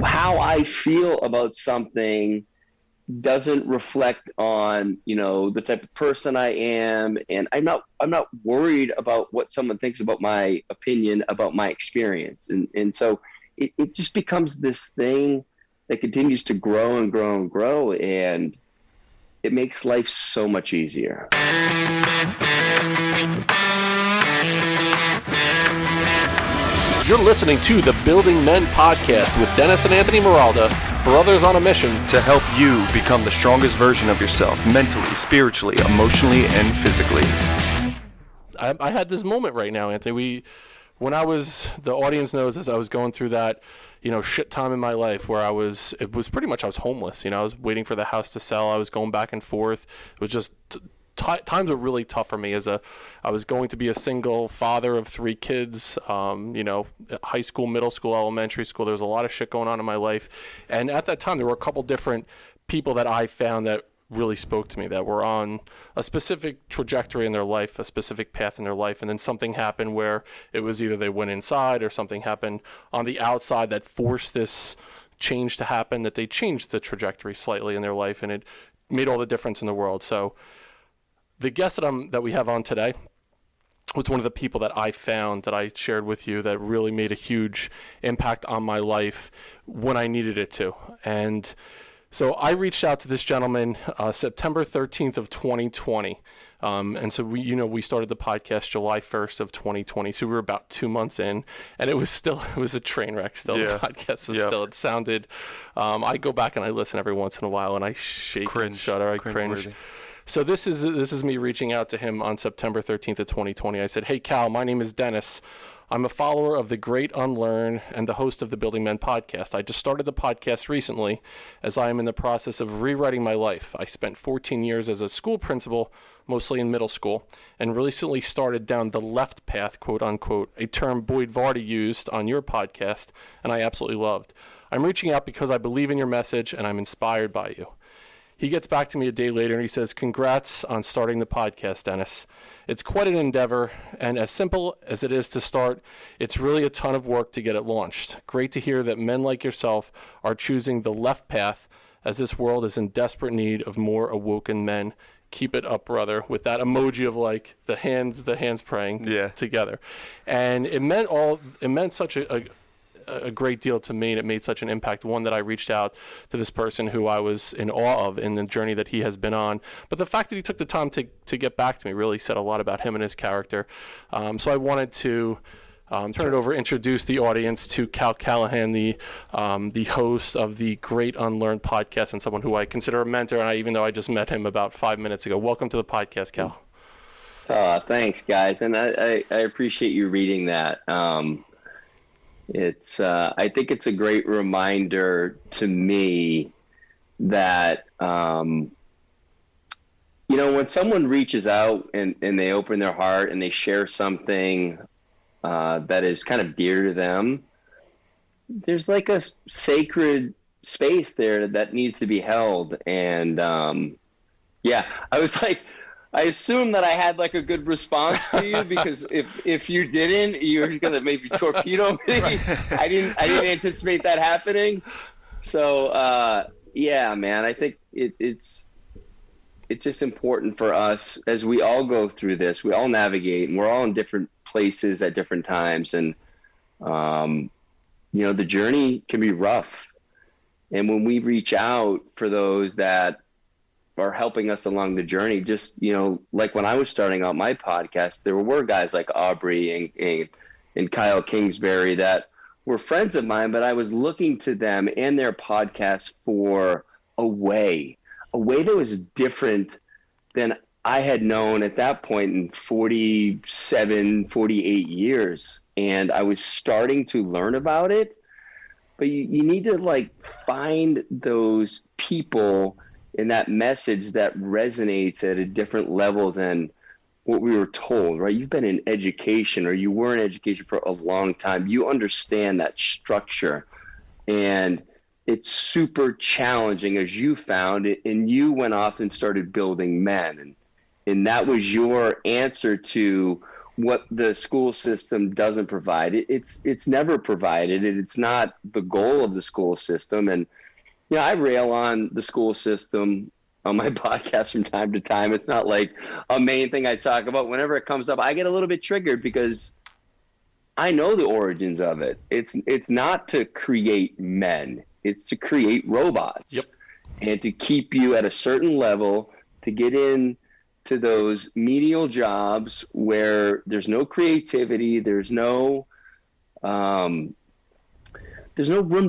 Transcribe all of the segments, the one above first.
how I feel about something doesn't reflect on, the type of person I am. And I'm not worried about what someone thinks about my opinion, about my experience. And so it just becomes this thing that continues to grow and grow and grow. And it makes life so much easier. You're listening to the Building Men Podcast with Dennis and Anthony Miralda, brothers on a mission to help you become the strongest version of yourself, mentally, spiritually, emotionally, and physically. I had this moment right now, Anthony. The audience knows, as I was going through that, shit time in my life where I was homeless. I was waiting for the house to sell. I was going back and forth. It was just times were really tough for me I was going to be a single father of 3 kids, high school, middle school, elementary school. There was a lot of shit going on in my life. And at that time, there were a couple different people that I found that really spoke to me, that were on a specific trajectory in their life, a specific path in their life. And then something happened where it was either they went inside or something happened on the outside that forced this change to happen, that they changed the trajectory slightly in their life. And it made all the difference in the world. So the guest that we have on today was one of the people that I found, that I shared with you, that really made a huge impact on my life when I needed it to. And so I reached out to this gentleman September 13th of 2020. And so we started the podcast July 1st of 2020. So we were about 2 months in, and it was a train wreck still. Yeah. The podcast was still, it sounded, I go back and I listen every once in a while and I shake and shudder, I cringe. So this is me reaching out to him on September 13th of 2020. I said, "Hey Cal, my name is Dennis. I'm a follower of the Great Unlearn and the host of the Building Men Podcast. I just started the podcast recently as I am in the process of rewriting my life. I spent 14 years as a school principal, mostly in middle school, and recently started down the left path, quote unquote, a term Boyd Vardy used on your podcast, and I absolutely loved. I'm reaching out because I believe in your message and I'm inspired by you." He gets back to me a day later and he says, "Congrats on starting the podcast, Dennis. It's quite an endeavor, and as simple as it is to start, it's really a ton of work to get it launched. Great to hear that men like yourself are choosing the left path, as this world is in desperate need of more awoken men. Keep it up, brother," with that emoji of like the hands praying together. And it meant such a great deal to me, and it made such an impact. One, that I reached out to this person who I was in awe of in the journey that he has been on. But the fact that he took the time to get back to me really said a lot about him and his character. So I wanted to turn it over, introduce the audience to Cal Callahan, the host of the Great Unlearn Podcast, and someone who I consider a mentor, and even though I just met him about 5 minutes ago. Welcome to the podcast, Cal. Thanks, guys. And I appreciate you reading that. I think it's a great reminder to me that, when someone reaches out and they open their heart and they share something that is kind of dear to them, there's like a sacred space there that needs to be held. And I assume that I had like a good response to you, because if you didn't, you're gonna maybe torpedo me. I didn't anticipate that happening. So man, I think it's just important for us as we all go through this. We all navigate, and we're all in different places at different times, and the journey can be rough. And when we reach out for those that are helping us along the journey, just, like when I was starting out my podcast, there were guys like Aubrey and Kyle Kingsbury that were friends of mine, but I was looking to them and their podcast for a way that was different than I had known at that point in 47, 48 years. And I was starting to learn about it, but you need to like find those people in that message that resonates at a different level than what we were told, right? You've been in education, or you were in education for a long time. You understand that structure, and it's super challenging, as you found it, and you went off and started building men. And that was your answer to what the school system doesn't provide. It's never provided. It's not the goal of the school system. And, I rail on the school system on my podcast from time to time. It's not like a main thing I talk about. Whenever it comes up, I get a little bit triggered because I know the origins of it. It's not to create men. It's to create robots. Yep. And to keep you at a certain level, to get in to those menial jobs where there's no creativity, there's no room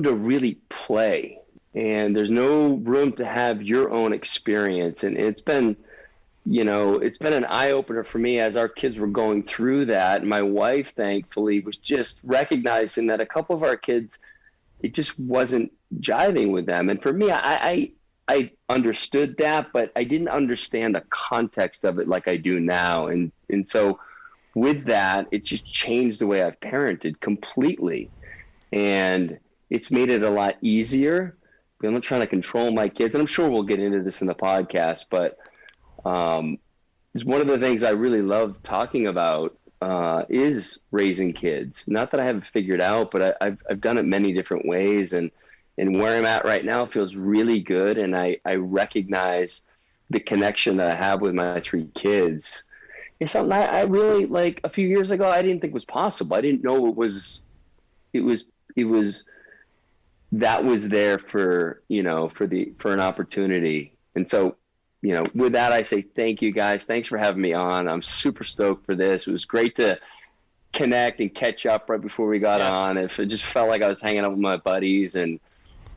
to really play, and there's no room to have your own experience. And it's been an eye-opener for me as our kids were going through that. My wife, thankfully, was just recognizing that a couple of our kids, it just wasn't jiving with them. And for me, I understood that, but I didn't understand the context of it like I do now. And so with that, it just changed the way I've parented completely. And it's made it a lot easier. I'm not trying to control my kids. And I'm sure we'll get into this in the podcast, but it's one of the things I really love talking about is raising kids. Not that I haven't figured out, but I've done it many different ways. And where I'm at right now feels really good. And I recognize the connection that I have with my 3 kids. It's something I really, like, a few years ago, I didn't think was possible. I didn't know it was that was there for an opportunity. And so, with that, I say thank you guys. Thanks for having me on. I'm super stoked for this. It was great to connect and catch up right before we got on. It just felt like I was hanging out with my buddies, and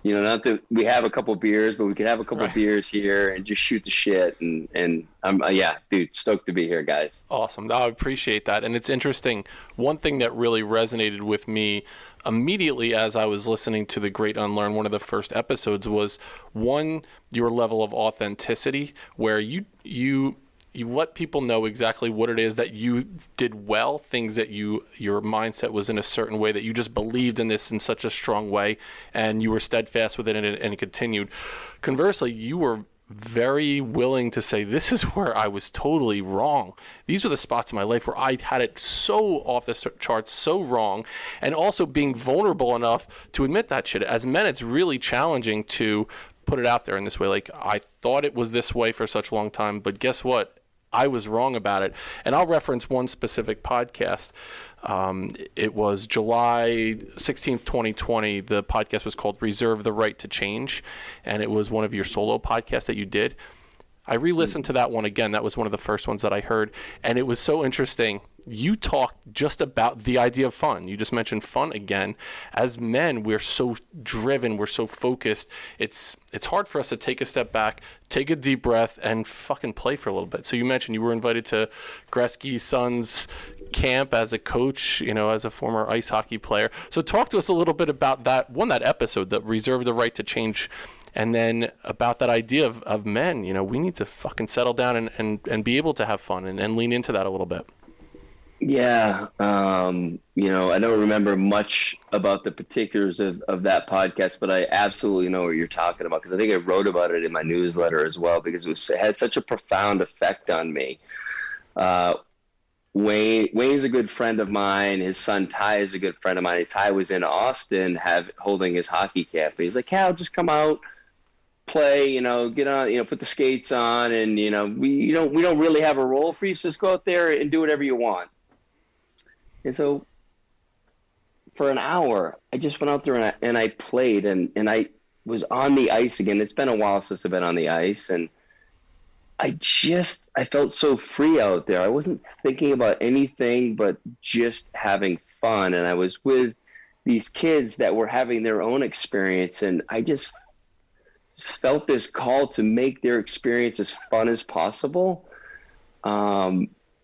not that we have a couple beers, but we could have a couple beers here and just shoot the shit. And I'm, dude, stoked to be here, guys. Awesome. I appreciate that. And it's interesting. One thing that really resonated with me immediately as I was listening to the Great Unlearn, one of the first episodes, was your level of authenticity, where you let people know exactly what it is that you did well, things that your mindset was in a certain way, that you just believed in this in such a strong way, and you were steadfast with it, and it continued. Conversely, you were very willing to say, this is where I was totally wrong. These were the spots in my life where I had it so off the charts, so wrong, and also being vulnerable enough to admit that shit. As men, it's really challenging to put it out there in this way. Like, I thought it was this way for such a long time, but guess what? I was wrong about it. And I'll reference one specific podcast. It was July 16th, 2020. The podcast was called Reserve the Right to Change, and it was one of your solo podcasts that you did. I re-listened to that one again. That was one of the first ones that I heard, and it was so interesting. You talked just about the idea of fun. You just mentioned fun again. As men, we're so driven, we're so focused. It's hard for us to take a step back, take a deep breath, and fucking play for a little bit. So you mentioned you were invited to Gretzky's son's camp as a coach, as a former ice hockey player. So talk to us a little bit about that episode, that Reserve the Right to Change. And then about that idea of men, we need to fucking settle down and be able to have fun and lean into that a little bit. Yeah. I don't remember much about the particulars of that podcast, but I absolutely know what you're talking about, because I think I wrote about it in my newsletter as well, because it had such a profound effect on me. Wayne's a good friend of mine. His son Ty is a good friend of mine. Ty was in Austin holding his hockey camp. He's like, Cal, just come out, play, get on, put the skates on, and we don't really have a role for you, so just go out there and do whatever you want. And so for an hour, I just went out there and I played, and I was on the ice again. It's been a while since I've been on the ice, and I felt so free out there. I wasn't thinking about anything but just having fun. And I was with these kids that were having their own experience, and I just felt this call to make their experience as fun as possible.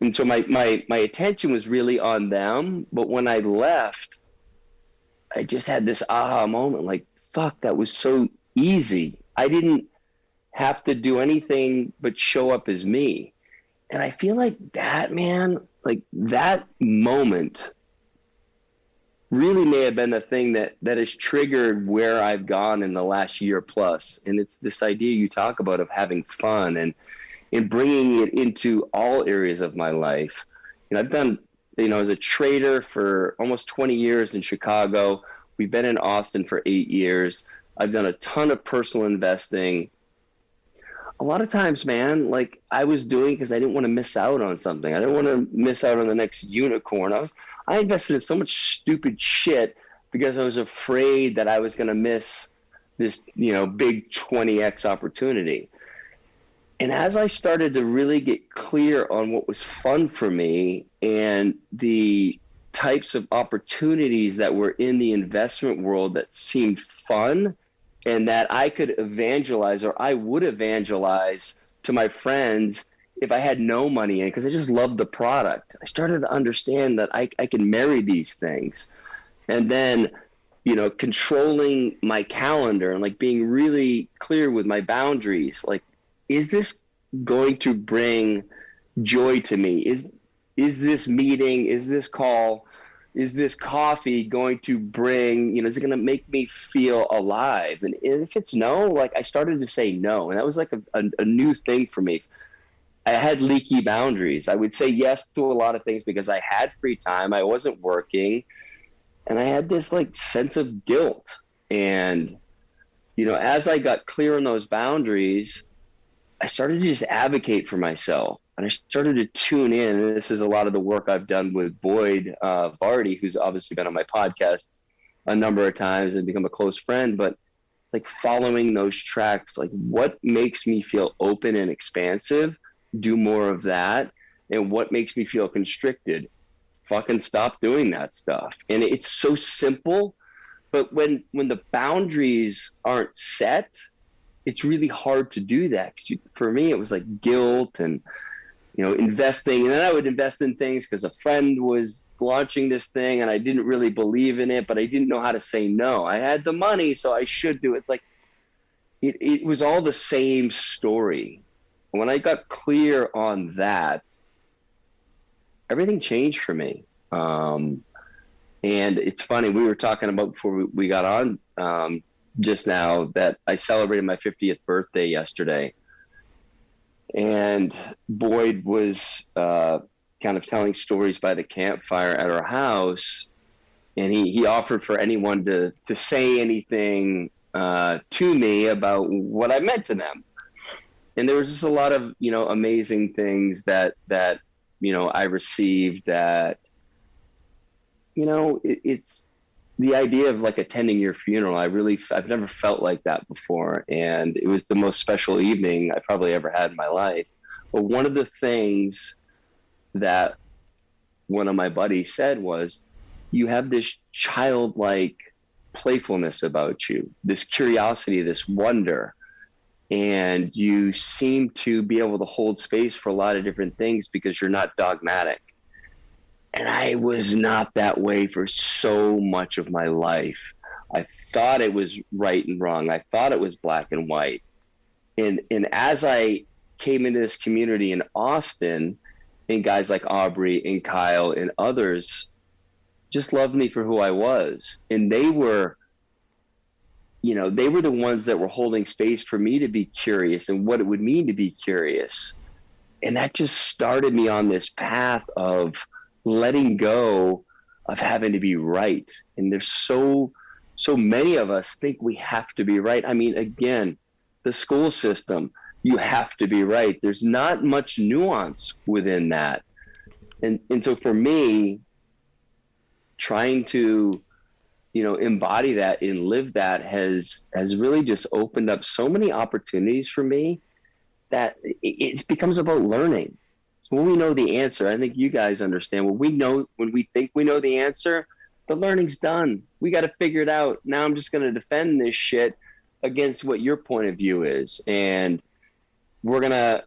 And so my attention was really on them. But when I left, I just had this aha moment, like, fuck, that was so easy. I didn't have to do anything but show up as me. And I feel like that, man, like that moment really may have been the thing that has triggered where I've gone in the last year plus. And it's this idea you talk about of having fun and bringing it into all areas of my life. I've done as a trader for almost 20 years in Chicago. We've been in Austin for 8 years. I've done a ton of personal investing. A lot of times, man, like I was doing because I didn't want to miss out on something. I didn't want to miss out on the next unicorn. I invested in so much stupid shit because I was afraid that I was going to miss this, big 20x opportunity. And as I started to really get clear on what was fun for me and the types of opportunities that were in the investment world that seemed fun and that I could evangelize, or I would evangelize to my friends if I had no money in it, because I just loved the product. I started to understand that I can marry these things. And then, controlling my calendar and like being really clear with my boundaries. Like, is this going to bring joy to me? Is this meeting, is this call, is this coffee going to bring, is it going to make me feel alive? And if it's no, like I started to say no. And that was like a new thing for me. I had leaky boundaries. I would say yes to a lot of things because I had free time. I wasn't working. And I had this like sense of guilt. And, as I got clear on those boundaries, I started to just advocate for myself. And I started to tune in. And this is a lot of the work I've done with Boyd Vardy, who's obviously been on my podcast a number of times and become a close friend. But it's like following those tracks, like what makes me feel open and expansive, do more of that. And what makes me feel constricted, fucking stop doing that stuff. And it's so simple. But when the boundaries aren't set, it's really hard to do that. For me, it was like guilt and, investing. And then I would invest in things because a friend was launching this thing and I didn't really believe in it, but I didn't know how to say no. I had the money, so I should do it. It's like, it was all the same story. When I got clear on that, everything changed for me. And it's funny, we were talking about before we got on just now that I celebrated my 50th birthday yesterday. And Boyd was kind of telling stories by the campfire at our house. And he offered for anyone to say anything to me about what I meant to them. And there was just a lot of, amazing things that I received that, it's the idea of like attending your funeral. I've never felt like that before. And it was the most special evening I probably ever had in my life. But one of the things that one of my buddies said was, you have this childlike playfulness about you, this curiosity, this wonder. And you seem to be able to hold space for a lot of different things because you're not dogmatic. And I was not that way for so much of my life. I thought it was right and wrong. I thought it was black and white. And as I came into this community in Austin, and guys like Aubrey and Kyle and others just loved me for who I was. And they were the ones that were holding space for me to be curious and what it would mean to be curious. And that just started me on this path of letting go of having to be right. And there's so many of us think we have to be right. I mean, again, the school system, you have to be right. There's not much nuance within that. And so for me, trying to, embody that and live that has really just opened up so many opportunities for me that it becomes about learning. When we know the answer, I think you guys understand, when we think we know the answer, the learning's done. We got to figure it out. Now I'm just going to defend this shit against what your point of view is. And we're going to,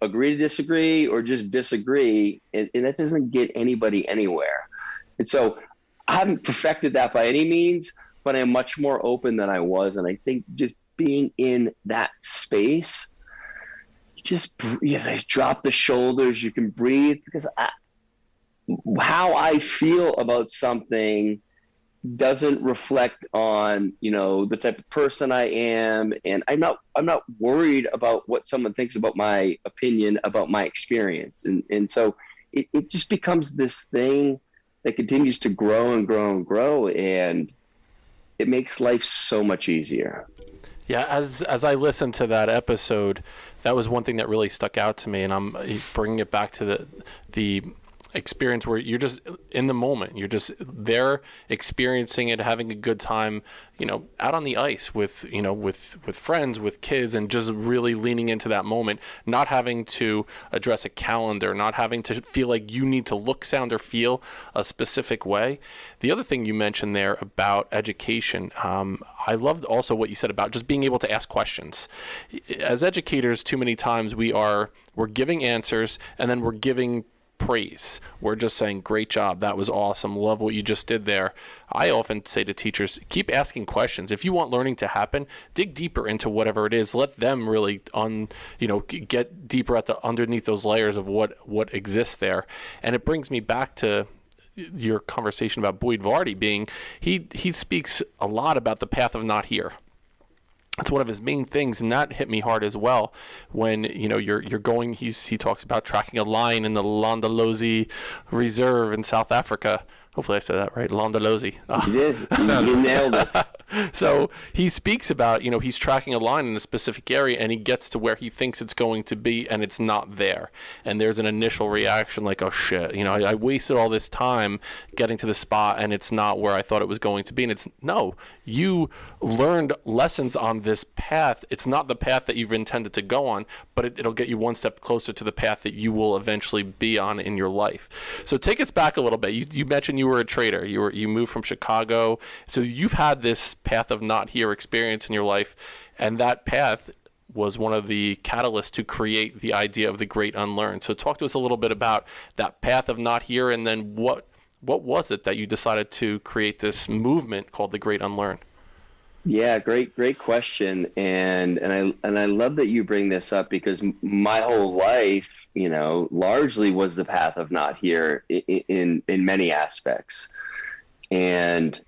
agree to disagree or just disagree. And that doesn't get anybody anywhere. And so I haven't perfected that by any means, but I'm much more open than I was. And I think just being in that space, you drop the shoulders, you can breathe, because how I feel about something doesn't reflect on, the type of person I am. And I'm not worried about what someone thinks about my opinion, about my experience. And so it just becomes this thing that continues to grow and grow and grow, and it makes life so much easier. Yeah, as I listened to that episode, that was one thing that really stuck out to me, and I'm bringing it back to the experience where you're just in the moment. You're just there experiencing it, having a good time, out on the ice with friends, with kids, and just really leaning into that moment, not having to address a calendar, not having to feel like you need to look, sound, or feel a specific way. The other thing you mentioned there about education, I loved also what you said about just being able to ask questions. As educators, too many times we're giving answers and then we're giving praise. We're just saying, great job, that was awesome, love what you just did there. I often say to teachers, keep asking questions. If you want learning to happen, dig deeper into whatever it is. Let them really get deeper at the underneath those layers of what exists there. And it brings me back to your conversation about Boyd Vardy being, he speaks a lot about the path of not here. It's one of his main things, and that hit me hard as well. When you're going, he talks about tracking a lion in the Londolozi Reserve in South Africa. Hopefully I said that right, Londolozi. You did. You nailed it. So he speaks about, he's tracking a line in a specific area, and he gets to where he thinks it's going to be, and it's not there. And there's an initial reaction like, oh shit, I wasted all this time getting to the spot, and it's not where I thought it was going to be. And it's, no, you learned lessons on this path. It's not the path that you've intended to go on, but it'll get you one step closer to the path that you will eventually be on in your life. So take us back a little bit. You mentioned you were a trader. You moved from Chicago. So you've had this path of not here experience in your life, and that path was one of the catalysts to create the idea of the Great Unlearn. So talk to us a little bit about that path of not here, and then what was it that you decided to create this movement called the Great Unlearn? Yeah, great question, and I love that you bring this up, because my whole life, largely was the path of not here in many aspects. And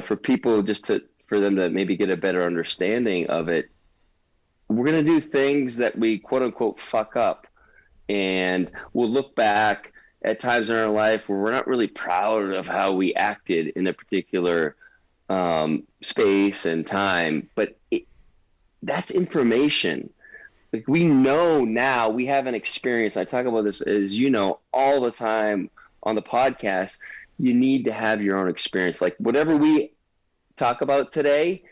for people, for them to maybe get a better understanding of it, we're going to do things that we quote unquote fuck up, and we'll look back at times in our life where we're not really proud of how we acted in a particular space and time, but that's information. Like, we know now, we have an experience. I talk about this, as all the time on the podcast. You need to have your own experience. Like, whatever we talk about today,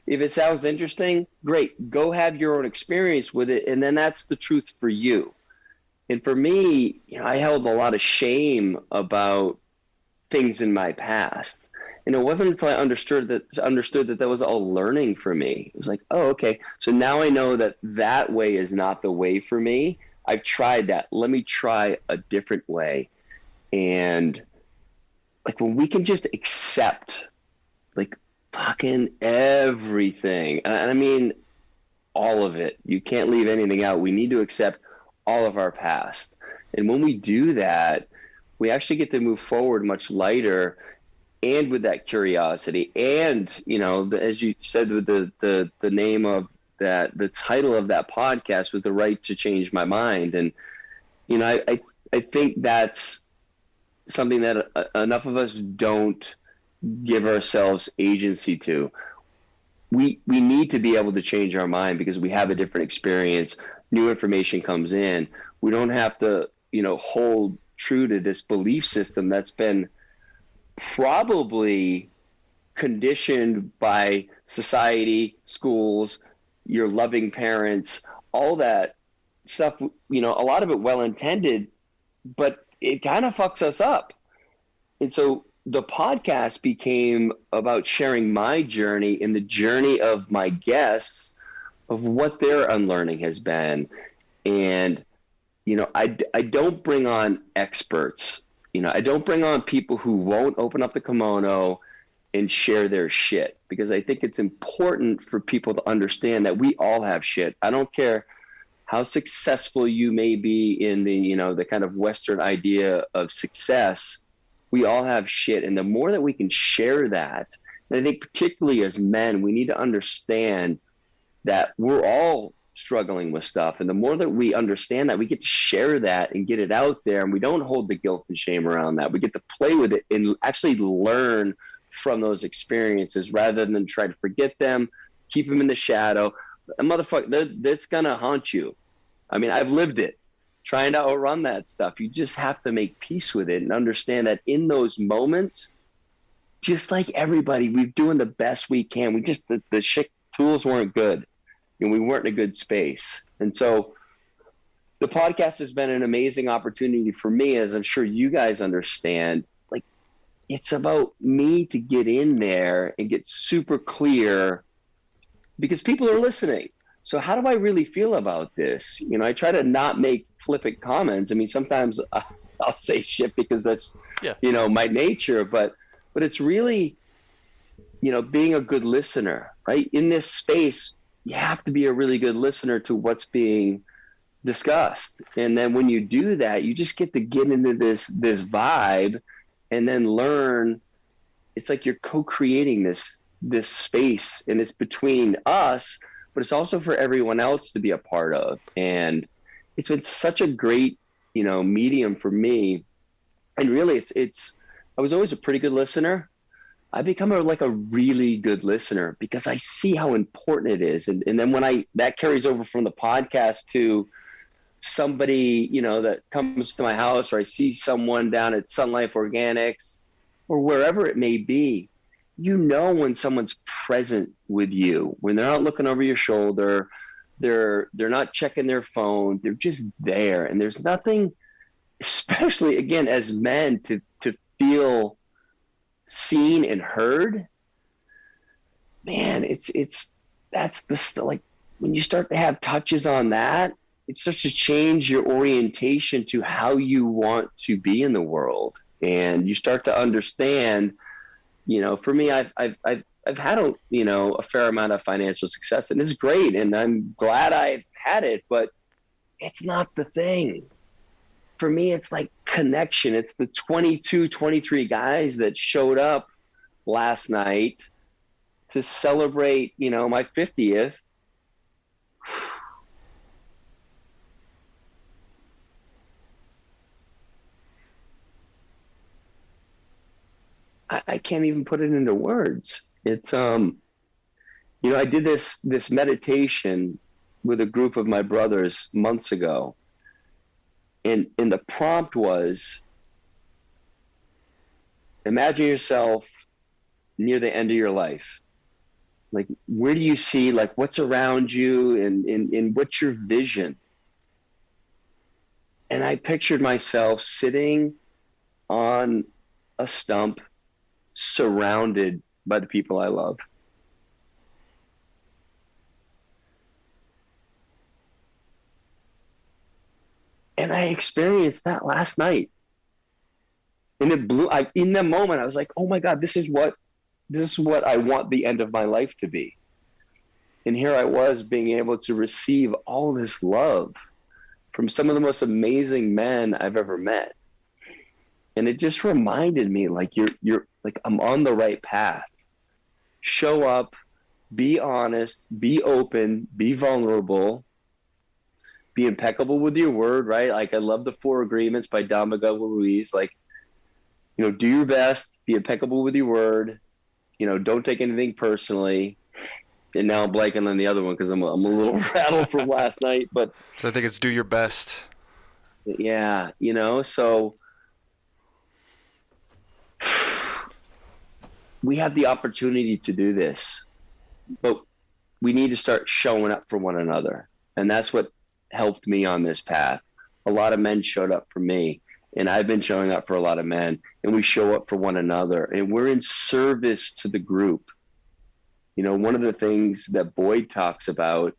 if it sounds interesting, great, go have your own experience with it, and then that's the truth for you. And for me, I held a lot of shame about things in my past. And it wasn't until I understood that was all learning for me. It was like, oh, okay, so now I know that way is not the way for me. I've tried that. Let me try a different way. And like, when we can just accept, like, fucking everything, and I mean all of it, you can't leave anything out. We need to accept all of our past. And when we do that, we actually get to move forward much lighter, and with that curiosity, and as you said, with the name of that, the title of that podcast, with the right to change my mind. And I think that's something that enough of us don't give ourselves agency to. We need to be able to change our mind, because we have a different experience. New information comes in. We don't have to hold true to this belief system that's been probably conditioned by society, schools, your loving parents, all that stuff, a lot of it well-intended, but it kind of fucks us up. And so the podcast became about sharing my journey and the journey of my guests, of what their unlearning has been. And, I don't bring on experts. I don't bring on people who won't open up the kimono and share their shit, because I think it's important for people to understand that we all have shit. I don't care how successful you may be in the kind of Western idea of success. We all have shit. And the more that we can share that, and I think particularly as men, we need to understand that we're all struggling with stuff. And the more that we understand that, we get to share that and get it out there, and we don't hold the guilt and shame around that. We get to play with it and actually learn from those experiences rather than try to forget them, keep them in the shadow. A motherfucker, that's going to haunt you. I mean, I've lived it, trying to outrun that stuff. You just have to make peace with it and understand that in those moments, just like everybody, we're doing the best we can. We just, the shit tools weren't good, and we weren't in a good space. And so the podcast has been an amazing opportunity for me, as I'm sure you guys understand. Like, it's about me to get in there and get super clear because people are listening. So how do I really feel about this? You know, I try to not make flippant comments. I mean, sometimes I'll say shit because that's, you know, my nature, but it's really, you know, being a good listener, right? In this space, you have to be a really good listener to what's being discussed. And then when you do that, you just get to get into this vibe and then learn. It's like you're co-creating this space, and it's between us, but it's also for everyone else to be a part of. And it's been such a great, you know, medium for me. And really I was always a pretty good listener. I become a really good listener because I see how important it is. And then when that carries over from the podcast to somebody, you know, that comes to my house, or I see someone down at Sun Life Organics or wherever it may be, you know, when someone's present with you, when they're not looking over your shoulder, they're not checking their phone, they're just there. And there's nothing, especially again, as men, to feel seen and heard. Man, that's like when you start to have touches on that, it starts to change your orientation to how you want to be in the world. And you start to understand, you know, for me, I've had a fair amount of financial success, and it's great, and I'm glad I've had it, but it's not the thing. For me, it's like connection. It's the 22, 23 guys that showed up last night to celebrate, you know, my 50th. I can't even put it into words. It's, you know, I did this meditation with a group of my brothers months ago. And the prompt was, imagine yourself near the end of your life. Like, where do you see, like, what's around you and what's your vision? And I pictured myself sitting on a stump, surrounded by the people I love. And I experienced that last night. And it blew, in the moment, I was like, oh my God, this is what I want the end of my life to be. And here I was being able to receive all this love from some of the most amazing men I've ever met. And it just reminded me, like, you're like, I'm on the right path. Show up, be honest, be open, be vulnerable, be impeccable with your word, right? Like, I love the 4 Agreements by Don Miguel Ruiz. Like, you know, do your best, be impeccable with your word, you know, don't take anything personally. And now I'm blanking on the other one because I'm a little rattled from last night. But so I think it's do your best. Yeah, you know, so we have the opportunity to do this, but we need to start showing up for one another. And that's what helped me on this path. A lot of men showed up for me, and I've been showing up for a lot of men, and we show up for one another, and we're in service to the group. You know, one of the things that Boyd talks about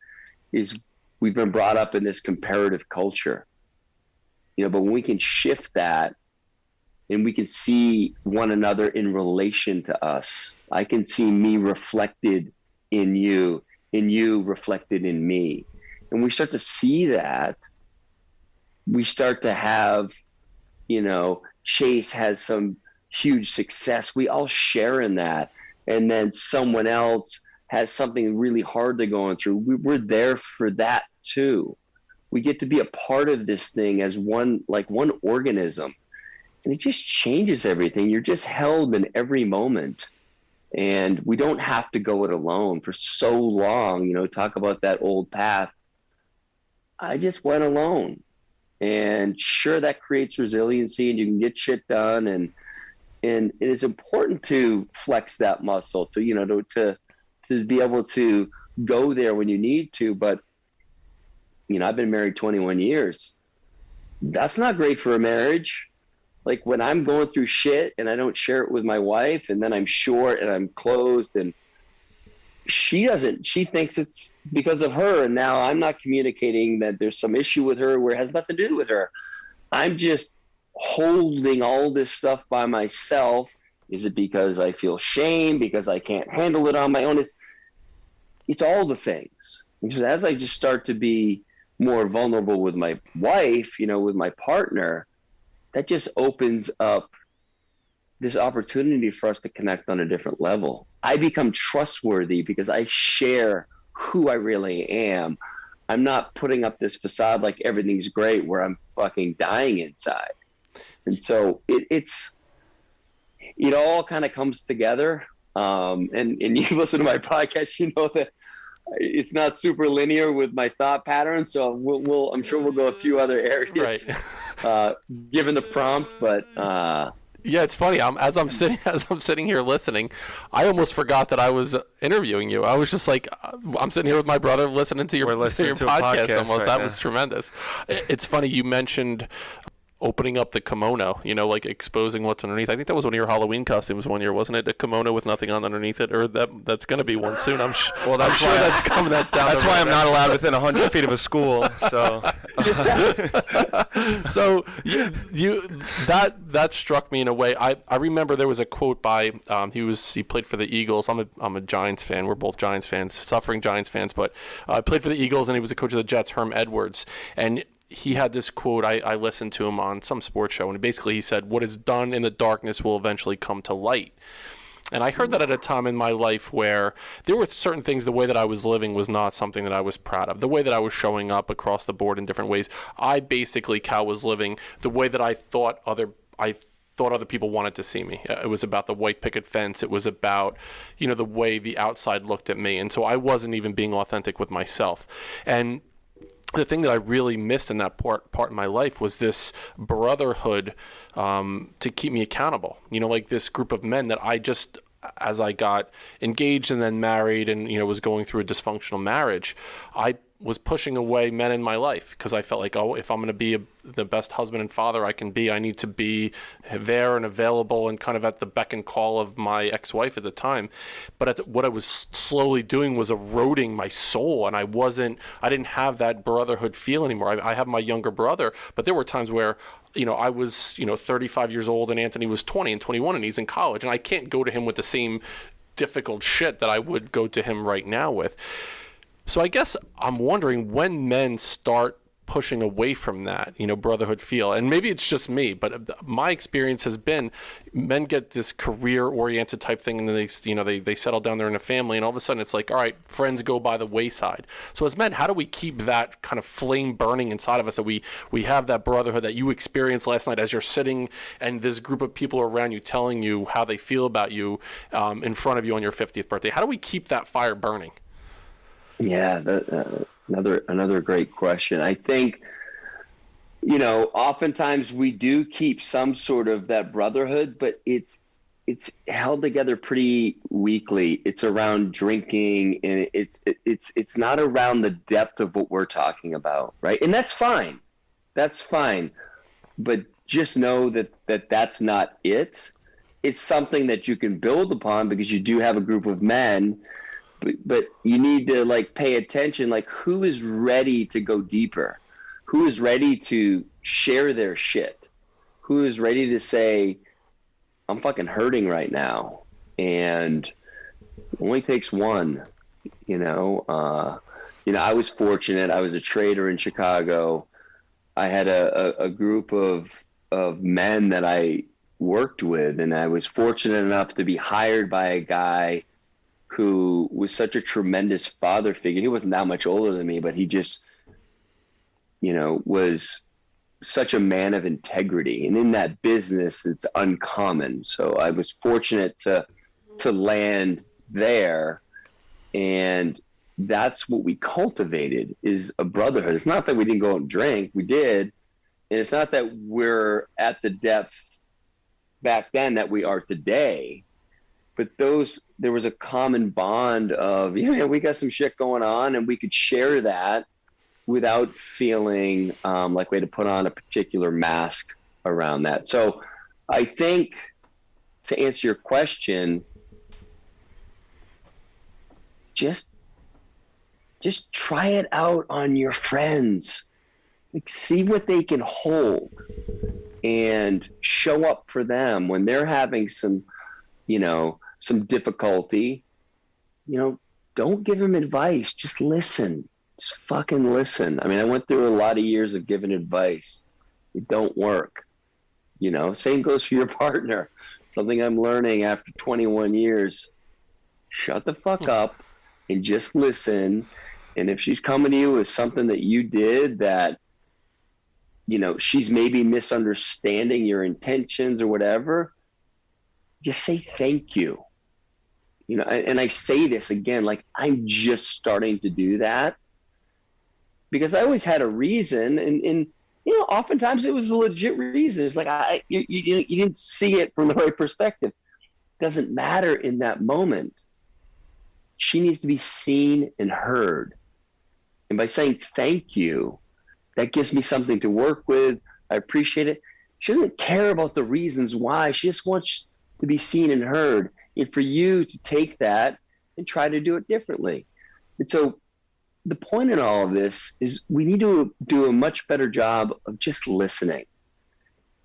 is we've been brought up in this comparative culture, you know, but when we can shift that and we can see one another in relation to us, I can see me reflected in you reflected in me. And we start to see that, we start to have, you know, Chase has some huge success. We all share in that. And then someone else has something really hard they're going through, we're there for that too. We get to be a part of this thing as one organism, and it just changes everything. You're just held in every moment, and we don't have to go it alone for so long. Talk about that old path. I just went alone, and sure, that creates resiliency, and you can get shit done, and it's important to flex that muscle to be able to go there when you need to. But I've been married 21 years. That's not great for a marriage. Like, when I'm going through shit and I don't share it with my wife, and then I'm short and I'm closed, and she thinks it's because of her, and now I'm not communicating that there's some issue with her where it has nothing to do with her. I'm just holding all this stuff by myself. Is it because I feel shame, because I can't handle it on my own? It's all the things. Because as I just start to be more vulnerable with my wife, with my partner, that just opens up this opportunity for us to connect on a different level. I become trustworthy because I share who I really am. I'm not putting up this facade like everything's great where I'm fucking dying inside. And so it all kind of comes together. And you listen to my podcast, that it's not super linear with my thought pattern. So I'm sure we'll go a few other areas, right, given the prompt, but, yeah, it's funny. As I'm sitting here listening, I almost forgot that I was interviewing you. I was just like, I'm sitting here with my brother listening to your podcast. Almost, right, that was tremendous. It's funny you mentioned opening up the kimono, like exposing what's underneath. I think that was one of your Halloween costumes one year, wasn't it? A kimono with nothing on underneath it, or that's going to be one soon. I'm sure that's coming down. That's why I'm not allowed within 100 feet of a school. So, so that struck me in a way. I remember there was a quote by he played for the Eagles. I'm a Giants fan. We're both Giants fans, suffering Giants fans, but played for the Eagles, and he was a coach of the Jets, Herm Edwards, and he had this quote. I listened to him on some sports show, and basically he said, "What is done in the darkness will eventually come to light." And I heard that at a time in my life where there were certain things, the way that I was living was not something that I was proud of. The way that I was showing up across the board in different ways, Cal was living the way that I thought other people wanted to see me. It was about the white picket fence. It was about, the way the outside looked at me. And so I wasn't even being authentic with myself. And the thing that I really missed in that part in my life was this brotherhood to keep me accountable. Like this group of men that I just, as I got engaged and then married and, was going through a dysfunctional marriage, I was pushing away men in my life because I felt like, if I'm going to be the best husband and father I can be, I need to be there and available and kind of at the beck and call of my ex-wife at the time. But what I was slowly doing was eroding my soul, and I didn't have that brotherhood feel anymore. I have my younger brother, but there were times where I was 35 years old and Anthony was 20 and 21 and he's in college, and I can't go to him with the same difficult shit that I would go to him right now with. So I guess I'm wondering when men start pushing away from that, brotherhood feel. And maybe it's just me, but my experience has been men get this career-oriented type thing, and then they settle down there in a family, and all of a sudden it's like, all right, friends go by the wayside. So as men, how do we keep that kind of flame burning inside of us, that we have that brotherhood that you experienced last night as you're sitting and this group of people around you telling you how they feel about you in front of you on your 50th birthday? How do we keep that fire burning? Yeah, another great question. I think, oftentimes we do keep some sort of that brotherhood, but it's held together pretty weakly. It's around drinking, and it's not around the depth of what we're talking about, right? And that's fine. That's fine. But just know that that's not it. It's something that you can build upon because you do have a group of men. But you need to pay attention, who is ready to go deeper, who is ready to share their shit, who is ready to say, I'm fucking hurting right now. And it only takes one, I was fortunate. I was a trader in Chicago. I had a group of men that I worked with, and I was fortunate enough to be hired by a guy who was such a tremendous father figure. He wasn't that much older than me, but he just, was such a man of integrity. And in that business, it's uncommon. So I was fortunate to land there. And that's what we cultivated, is a brotherhood. It's not that we didn't go out and drink. We did. And it's not that we're at the depth back then that we are today. But there was a common bond of, we got some shit going on, and we could share that without feeling like we had to put on a particular mask around that. So I think, to answer your question, just try it out on your friends. Like, see what they can hold and show up for them when they're having some difficulty. Don't give them advice. Just listen. Just fucking listen. I mean, I went through a lot of years of giving advice. It don't work. Same goes for your partner. Something I'm learning after 21 years. Shut the fuck up and just listen. And if she's coming to you with something that you did that, she's maybe misunderstanding your intentions or whatever, just say thank you. And I say this again, like, I'm just starting to do that because I always had a reason. And oftentimes it was a legit reason. It's like, you didn't see it from the right perspective. Doesn't matter in that moment. She needs to be seen and heard. And by saying thank you, that gives me something to work with. I appreciate it. She doesn't care about the reasons why. She just wants to be seen and heard. And for you to take that and try to do it differently. And so the point in all of this is we need to do a much better job of just listening.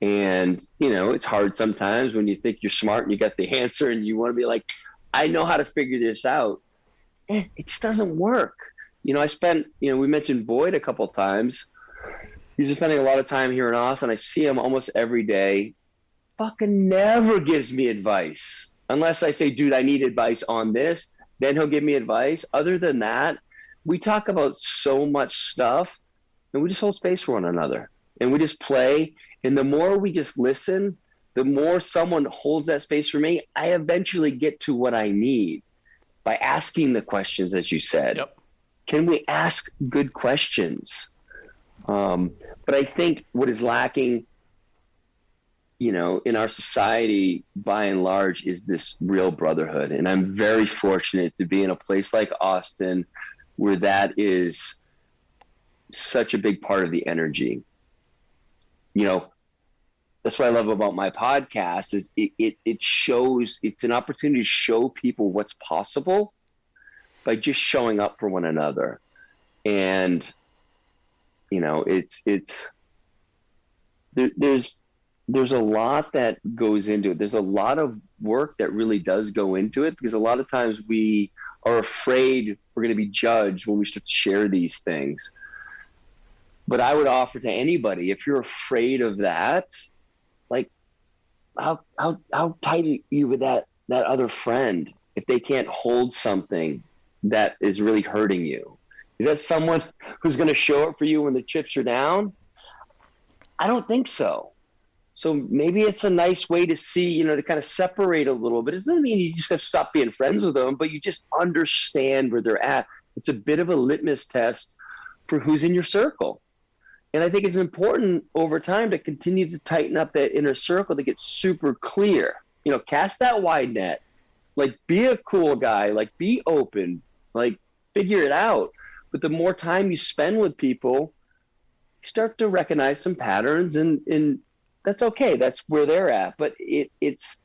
And, it's hard sometimes when you think you're smart and you got the answer and you want to be like, I know how to figure this out. It just doesn't work. I spent, we mentioned Boyd a couple of times. He's spending a lot of time here in Austin. I see him almost every day. Fucking never gives me advice. Unless I say, dude, I need advice on this. Then he'll give me advice. Other than that, we talk about so much stuff and we just hold space for one another. And we just play. And the more we just listen, the more someone holds that space for me, I eventually get to what I need by asking the questions, as you said. Yep. Can we ask good questions? But I think what is lacking, in our society by and large is this real brotherhood. And I'm very fortunate to be in a place like Austin where that is such a big part of the energy. That's what I love about my podcast is it shows, it's an opportunity to show people what's possible by just showing up for one another. And, there's a lot that goes into it. There's a lot of work that really does go into it because a lot of times we are afraid we're going to be judged when we start to share these things. But I would offer to anybody, if you're afraid of that, like how tight are you with that other friend if they can't hold something that is really hurting you? Is that someone who's going to show up for you when the chips are down? I don't think so. So maybe it's a nice way to see, to kind of separate a little bit. It doesn't mean you just have to stop being friends with them, but you just understand where they're at. It's a bit of a litmus test for who's in your circle. And I think it's important over time to continue to tighten up that inner circle to get super clear. Cast that wide net. Like, be a cool guy. Like, be open. Like, figure it out. But the more time you spend with people, you start to recognize some patterns, and that's okay. That's where they're at. But it's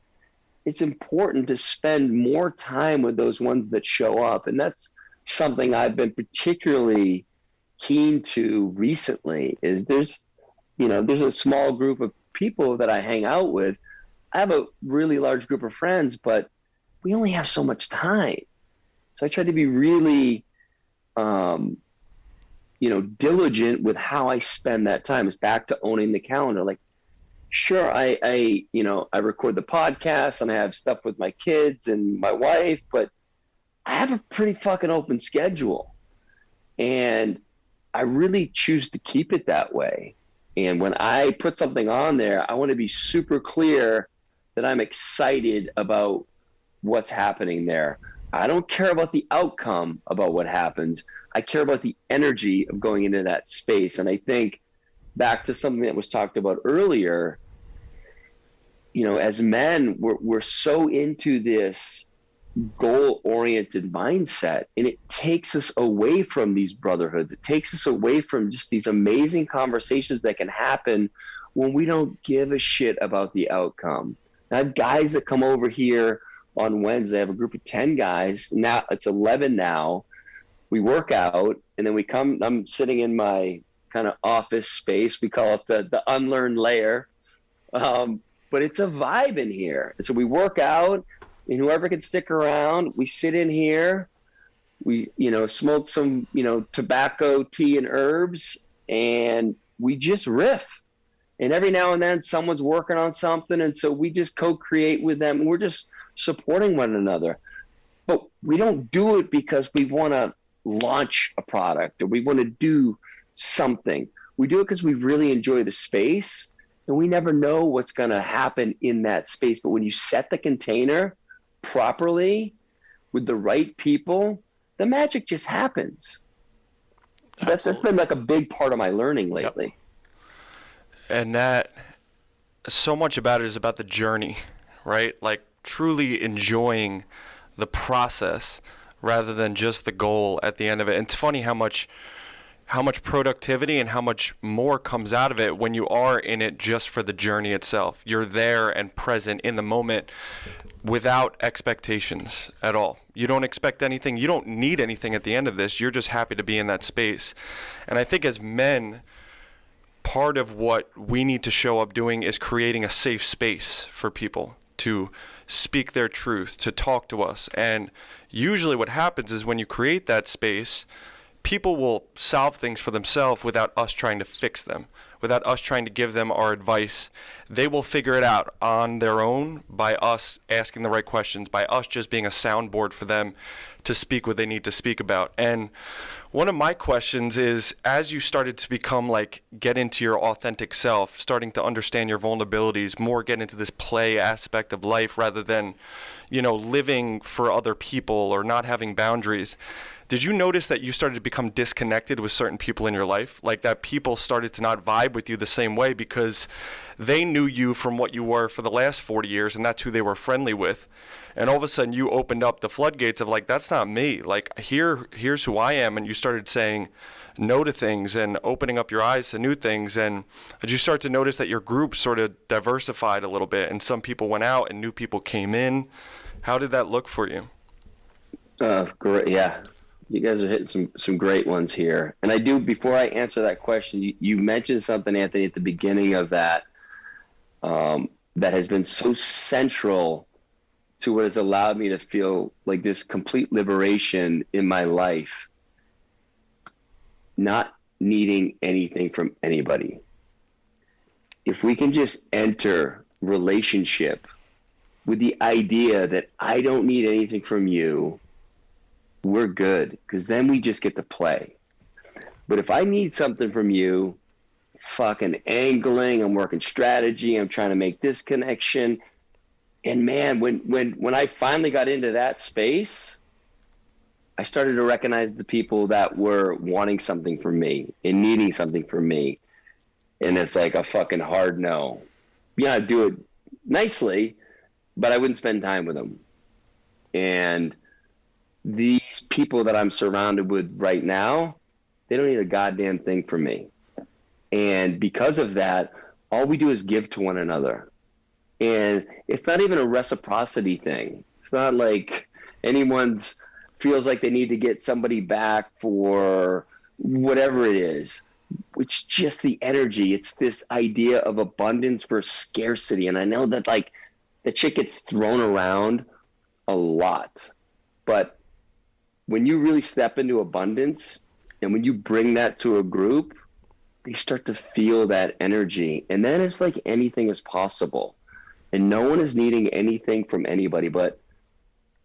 important to spend more time with those ones that show up. And that's something I've been particularly keen to recently is there's a small group of people that I hang out with. I have a really large group of friends, but we only have so much time. So I try to be really, diligent with how I spend that time. It's back to owning the calendar. Like, sure, I record the podcast and I have stuff with my kids and my wife, but I have a pretty fucking open schedule, and I really choose to keep it that way. And when I put something on there, I want to be super clear that I'm excited about what's happening there. I don't care about the outcome about what happens. I care about the energy of going into that space. And I think back to something that was talked about earlier, you know, as men, we're so into this goal-oriented mindset, and it takes us away from these brotherhoods. It takes us away from just these amazing conversations that can happen when we don't give a shit about the outcome. I have guys that come over here on Wednesday. I have a group of 10 guys. Now it's 11 now. We work out, and then we come. I'm sitting in my kind of office space. We call it the Unlearn layer. But it's a vibe in here. And so we work out, and whoever can stick around, we sit in here. We, you know, smoke some, you know, tobacco, tea, and herbs, and we just riff. And every now and then someone's working on something, and so we just co-create with them, and we're just supporting one another. But we don't do it because we want to launch a product or we want to do something. We do it because we really enjoy the space, and we never know what's going to happen in that space. But when you set the container properly with the right people, the magic just happens. So that's been like a big part of my learning lately. Yep. And that, so much about it is about the journey, right? Like truly enjoying the process rather than just the goal at the end of it. And it's funny how much productivity and how much more comes out of it when you are in it just for the journey itself. You're there and present in the moment without expectations at all. You don't expect anything. You don't need anything at the end of this. You're just happy to be in that space. And I think as men, part of what we need to show up doing is creating a safe space for people to speak their truth, to talk to us. And usually what happens is when you create that space, people will solve things for themselves without us trying to fix them, without us trying to give them our advice. They will figure it out on their own by us asking the right questions, by us just being a soundboard for them to speak what they need to speak about. And one of my questions is, as you started to become like, get into your authentic self, starting to understand your vulnerabilities, more get into this play aspect of life rather than, you know, living for other people or not having boundaries, did you notice that you started to become disconnected with certain people in your life? Like that people started to not vibe with you the same way because they knew you from what you were for the last 40 years and that's who they were friendly with. And all of a sudden you opened up the floodgates of like, that's not me. Like here's who I am. And you started saying no to things and opening up your eyes to new things. And did you start to notice that your group sort of diversified a little bit and some people went out and new people came in? How did that look for you? Great. Yeah. You guys are hitting some great ones here. And I do, before I answer that question, you mentioned something, Anthony, at the beginning of that, that has been so central to what has allowed me to feel like this complete liberation in my life, not needing anything from anybody. If we can just enter relationship with the idea that I don't need anything from you, we're good, because then we just get to play. But if I need something from you, fucking angling, I'm working strategy, I'm trying to make this connection. And man, when I finally got into that space, I started to recognize the people that were wanting something from me and needing something from me. And it's like a fucking hard no. Yeah, I'd do it nicely, but I wouldn't spend time with them. And these people that I'm surrounded with right now, they don't need a goddamn thing from me. And because of that, all we do is give to one another. And it's not even a reciprocity thing. It's not like anyone's feels like they need to get somebody back for whatever it is. It's just the energy. It's this idea of abundance versus scarcity. And I know that like that shit gets thrown around a lot, but when you really step into abundance and when you bring that to a group, they start to feel that energy. And then it's like anything is possible. And no one is needing anything from anybody, but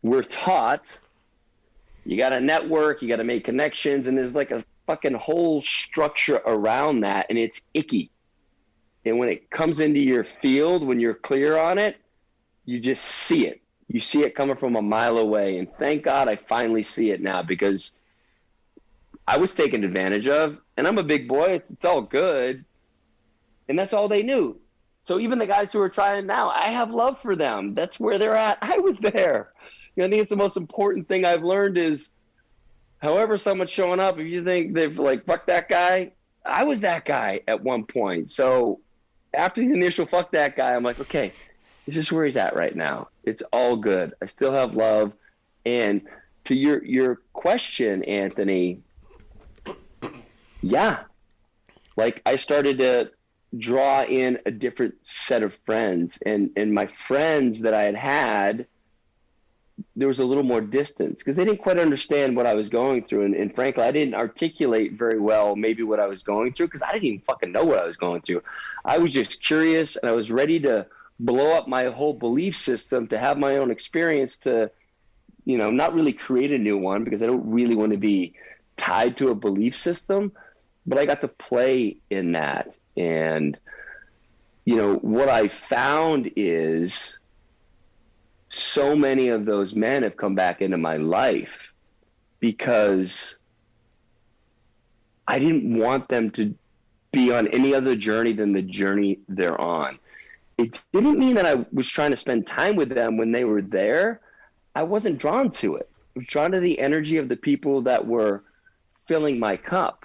we're taught You got to network, you got to make connections, and there's like a fucking whole structure around that, and it's icky. And when it comes into your field, when you're clear on it, you just see it. You see it coming from a mile away. And thank God I finally see it now, because I was taken advantage of, and I'm a big boy. It's all good. And that's all they knew. So even the guys who are trying now, I have love for them. That's where they're at. I was there. I think it's the most important thing I've learned is, however someone's showing up, if you think they've like, fuck that guy, I was that guy at one point. So after the initial fuck that guy, I'm like, okay, this is where he's at right now. It's all good. I still have love. And to your question, Anthony, yeah, like I started to draw in a different set of friends, and my friends that I had, there was a little more distance because they didn't quite understand what I was going through. And frankly, I didn't articulate very well maybe what I was going through because I didn't even fucking know what I was going through. I was just curious, and I was ready to blow up my whole belief system to have my own experience to, not really create a new one because I don't really want to be tied to a belief system, but I got to play in that. And, what I found is so many of those men have come back into my life because I didn't want them to be on any other journey than the journey they're on. It didn't mean that I was trying to spend time with them when they were there. I wasn't drawn to it. I was drawn to the energy of the people that were filling my cup.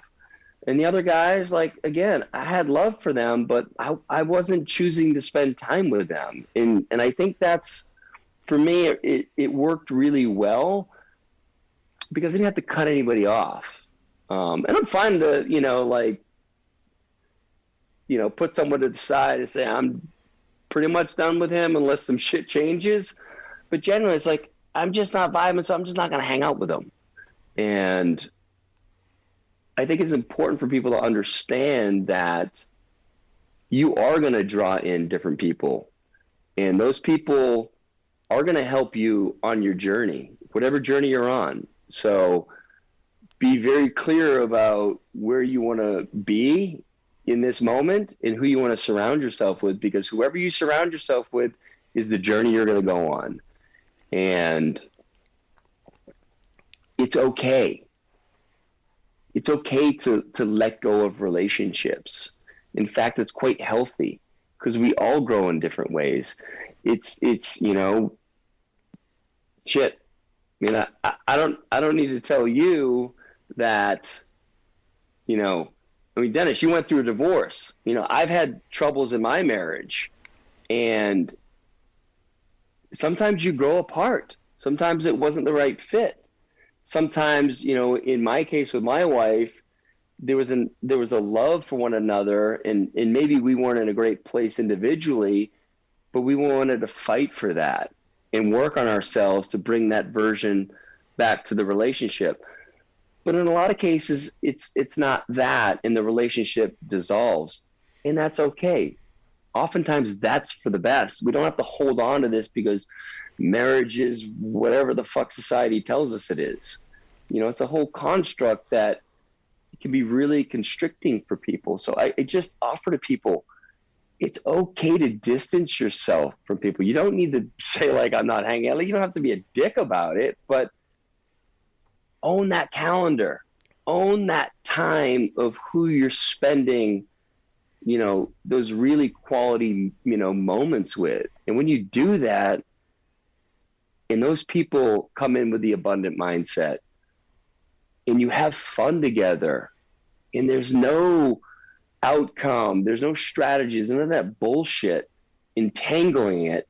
And the other guys, like, again, I had love for them, but I wasn't choosing to spend time with them. And I think that's, for me, it worked really well because I didn't have to cut anybody off. And I'm fine to, put someone to the side and say, I'm pretty much done with him unless some shit changes. But generally, it's like, I'm just not vibing, so I'm just not going to hang out with them. And I think it's important for people to understand that you are going to draw in different people, and those people are going to help you on your journey, whatever journey you're on. So be very clear about where you want to be in this moment and who you want to surround yourself with, because whoever you surround yourself with is the journey you're going to go on. And it's okay. It's okay to let go of relationships. In fact, it's quite healthy because we all grow in different ways. It's shit. I mean, I don't need to tell you that, Dennis, you went through a divorce. I've had troubles in my marriage, and sometimes you grow apart. Sometimes it wasn't the right fit. Sometimes, in my case with my wife, there was a love for one another, and maybe we weren't in a great place individually, but we wanted to fight for that and work on ourselves to bring that version back to the relationship. But in a lot of cases, it's not that, and the relationship dissolves, and that's okay. Oftentimes that's for the best. We don't have to hold on to this because marriage is whatever the fuck society tells us it is. It's a whole construct that can be really constricting for people. So I just offer to people, it's okay to distance yourself from people. You don't need to say, like, I'm not hanging out. Like, you don't have to be a dick about it, but own that calendar. Own that time of who you're spending, those really quality, moments with. And when you do that, and those people come in with the abundant mindset, and you have fun together, and there's no outcome, there's no strategies, none of that bullshit entangling it,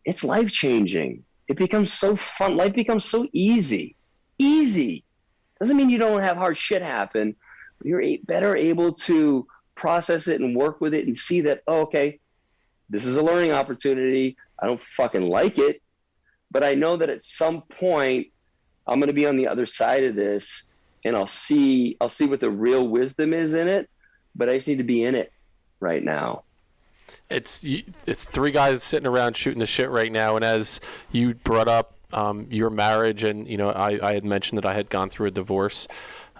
it's life-changing. It becomes so fun. Life becomes so easy. Doesn't mean you don't have hard shit happen, but you're better able to process it and work with it and see that, oh, okay, this is a learning opportunity. I don't fucking like it, but I know that at some point I'm going to be on the other side of this, and I'll see what the real wisdom is in it, but I just need to be in it right now. It's three guys sitting around shooting the shit right now, and as you brought up, your marriage, and I had mentioned that I had gone through a divorce.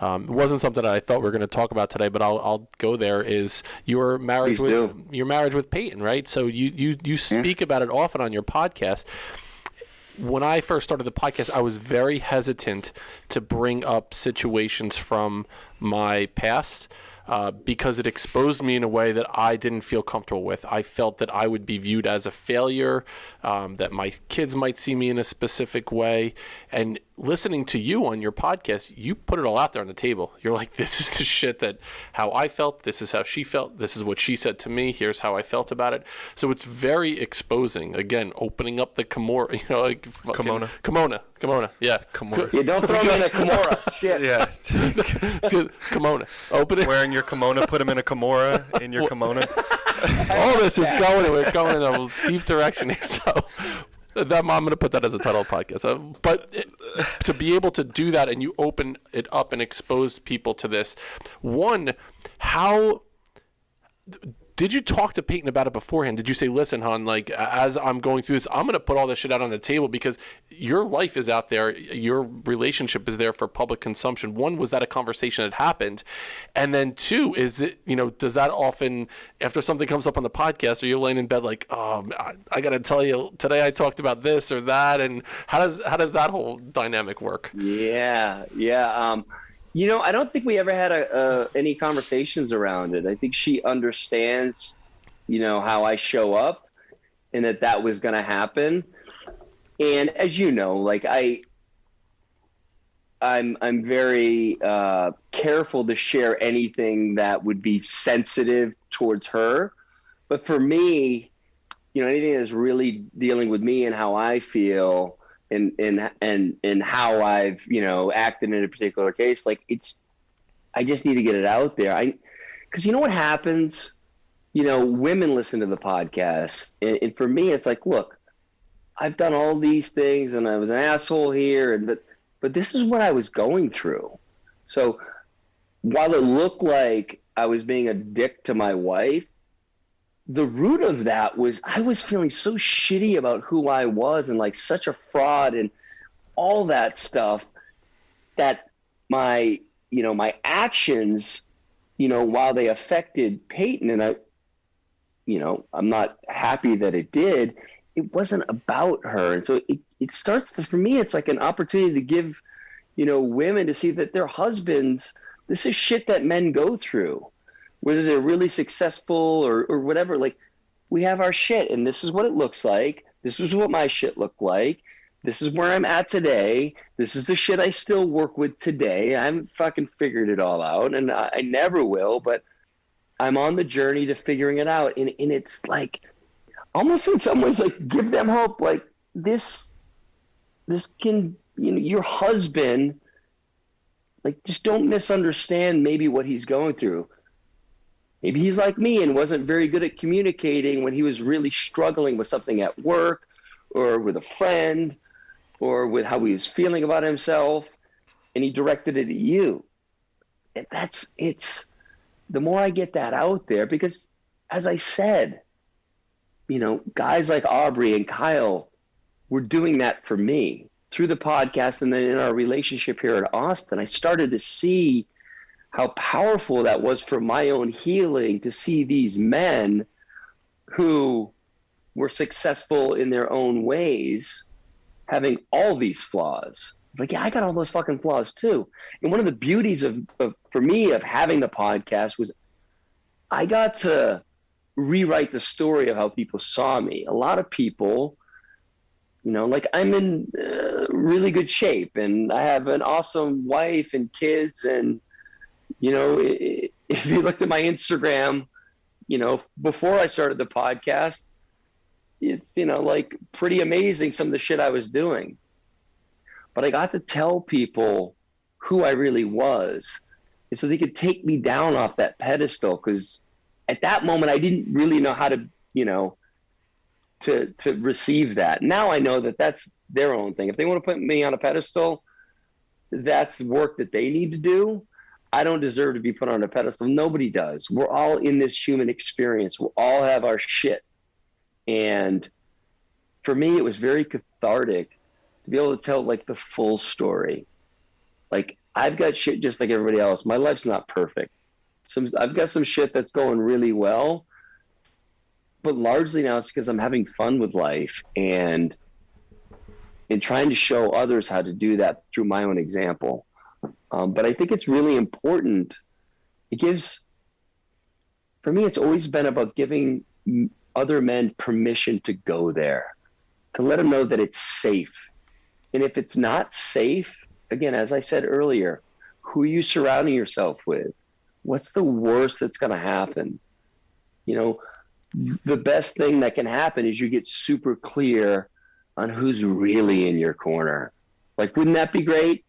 It wasn't something that I thought we were going to talk about today, but I'll go there. Is your marriage with Peyton, right? So you speak about it often on your podcast. When I first started the podcast, I was very hesitant to bring up situations from my past. Because it exposed me in a way that I didn't feel comfortable with. I felt that I would be viewed as a failure, that my kids might see me in a specific way. And listening to you on your podcast, you put it all out there on the table. You're like, this is the shit that how I felt. This is how she felt. This is what she said to me. Here's how I felt about it. So it's very exposing. Again, opening up the kimono. Yeah. Kimono. You don't throw me in a Kimura. Shit. Yeah. Kimono. Open it. Wearing your kimono, put him in a Kimura in your kimono. All this is we're going in a deep direction here. So I'm going to put that as a title of the podcast. But to be able to do that, and you open it up and expose people to this, one, how did you talk to Peyton about it beforehand? Did you say, listen, hon, like, as I'm going through this, I'm going to put all this shit out on the table because your life is out there. Your relationship is there for public consumption. One, was that a conversation that happened? And then two, is it, does that often, after something comes up on the podcast, or you're laying in bed like, oh, I got to tell you, today I talked about this or that. And how does that whole dynamic work? Yeah. I don't think we ever had any conversations around it. I think she understands, how I show up, and that was going to happen. And as you know, like I'm very careful to share anything that would be sensitive towards her. But for me, anything that's really dealing with me and how I feel, and how I've, acted in a particular case, like I just need to get it out there. Because what happens, women listen to the podcast, and for me, it's like, look, I've done all these things, and I was an asshole here, but this is what I was going through. So while it looked like I was being a dick to my wife, the root of that was I was feeling so shitty about who I was and like such a fraud and all that stuff that my actions, while they affected Peyton, and I'm not happy that it did, it wasn't about her. And so it starts to, for me, it's like an opportunity to give, women to see that their husbands, this is shit that men go through. Whether they're really successful or whatever, like, we have our shit, and this is what it looks like. This is what my shit looked like. This is where I'm at today. This is the shit I still work with today. I haven't fucking figured it all out, and I never will, but I'm on the journey to figuring it out. And it's like, almost in some ways, like, give them hope. Like, this can, your husband, like, just don't misunderstand maybe what he's going through. Maybe he's like me and wasn't very good at communicating when he was really struggling with something at work or with a friend or with how he was feeling about himself, and he directed it at you. And it's the more I get that out there, because as I said, guys like Aubrey and Kyle were doing that for me through the podcast. And then in our relationship here at Austin, I started to see how powerful that was for my own healing, to see these men who were successful in their own ways having all these flaws. It's like, yeah, I got all those fucking flaws too. And one of the beauties of for me of having the podcast was I got to rewrite the story of how people saw me. A lot of people, like, I'm in really good shape, and I have an awesome wife and kids, and if you looked at my Instagram, before I started the podcast, it's, like, pretty amazing some of the shit I was doing. But I got to tell people who I really was, and so they could take me down off that pedestal, because at that moment I didn't really know how to, to receive that. Now I know that that's their own thing. If they want to put me on a pedestal, that's work that they need to do. I don't deserve to be put on a pedestal. Nobody does. We're all in this human experience. We all have our shit. And for me, it was very cathartic to be able to tell like the full story. Like I've got shit just like everybody else. My life's not perfect. I've got some shit that's going really well, but largely now it's because I'm having fun with life and trying to show others how to do that through my own example. But I think it's really important. For me, it's always been about giving other men permission to go there, to let them know that it's safe. And if it's not safe, again, as I said earlier, who are you surrounding yourself with? What's the worst that's going to happen? You know, the best thing that can happen is you get super clear on who's really in your corner. Like, wouldn't that be great?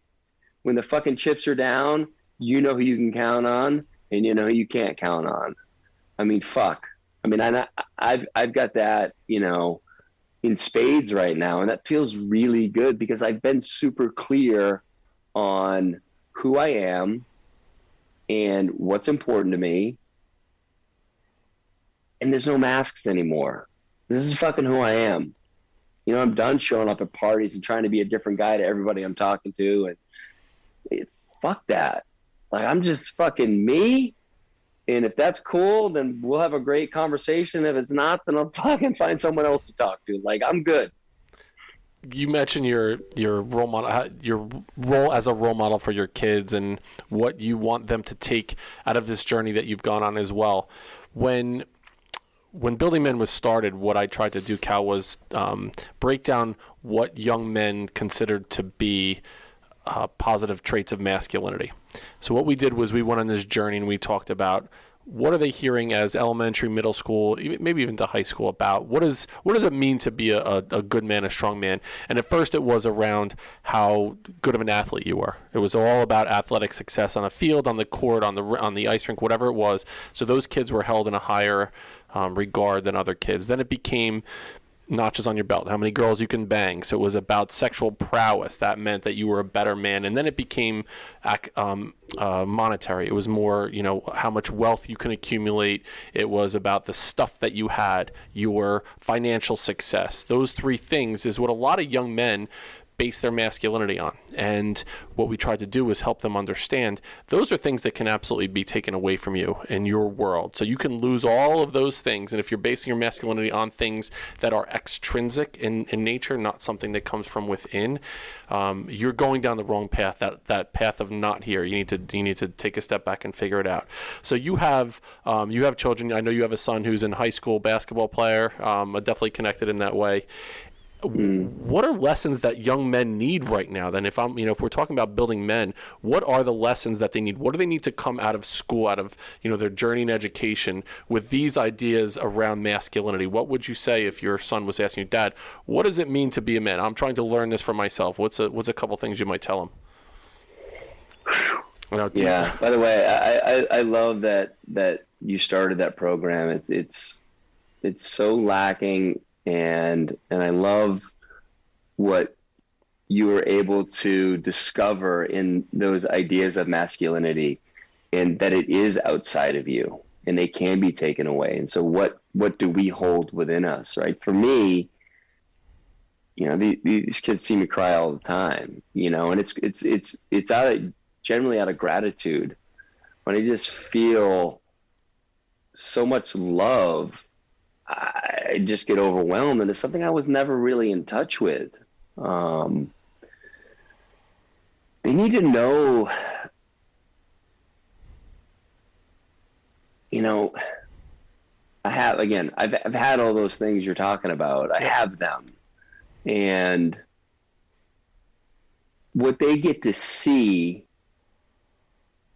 When the fucking chips are down, you know who you can count on and you know who you can't count on. I mean, fuck. I mean, I've got that, you know, in spades right now. And that feels really good because I've been super clear on who I am and what's important to me. And there's no masks anymore. This is fucking who I am. You know, I'm done showing up at parties and trying to be a different guy to everybody I'm talking to. And fuck that. Like, I'm just fucking me. And if that's cool, then we'll have a great conversation. If it's not, then I'll fucking find someone else to talk to. Like, I'm good. You mentioned your role model, your role as a role model for your kids, and what you want them to take out of this journey that you've gone on as well. When Building Men was started, what I tried to do, Cal, was break down what young men considered to be positive traits of masculinity. So what we did was we went on this journey and we talked about what are they hearing as elementary, middle school, maybe even to high school about what does it mean to be a good man, a strong man? And at first it was around how good of an athlete you were. It was all about athletic success on a field, on the court, on the ice rink, whatever it was. So those kids were held in a higher regard than other kids. Then it became notches on your belt, how many girls you can bang. So it was about sexual prowess. That meant that you were a better man. And then it became monetary. It was more, you know, how much wealth you can accumulate. It was about the stuff that you had, your financial success. Those three things is what a lot of young men base their masculinity on. And what we tried to do was help them understand those are things that can absolutely be taken away from you in your world. So you can lose all of those things. And if you're basing your masculinity on things that are extrinsic in nature, not something that comes from within, you're going down the wrong path, that path of not here. You need to take a step back and figure it out. So you have children. I know you have a son who's in high school basketball player, definitely connected in that way. What are lessons that young men need right now? Then if we're talking about building men, what are the lessons that they need? What do they need to come out of school, out of, their journey in education with these ideas around masculinity? What would you say if your son was asking you, Dad, what does it mean to be a man? I'm trying to learn this for myself. What's a couple things you might tell him? Yeah. By the way, I love that you started that program. It's so lacking. And I love what you were able to discover in those ideas of masculinity, and that it is outside of you and they can be taken away. And so what do we hold within us, right? For me, these kids see me cry all the time, and it's generally out of gratitude. When I just feel so much love, I just get overwhelmed, and it's something I was never really in touch with. They need to know, I've had all those things you're talking about. I have them. And what they get to see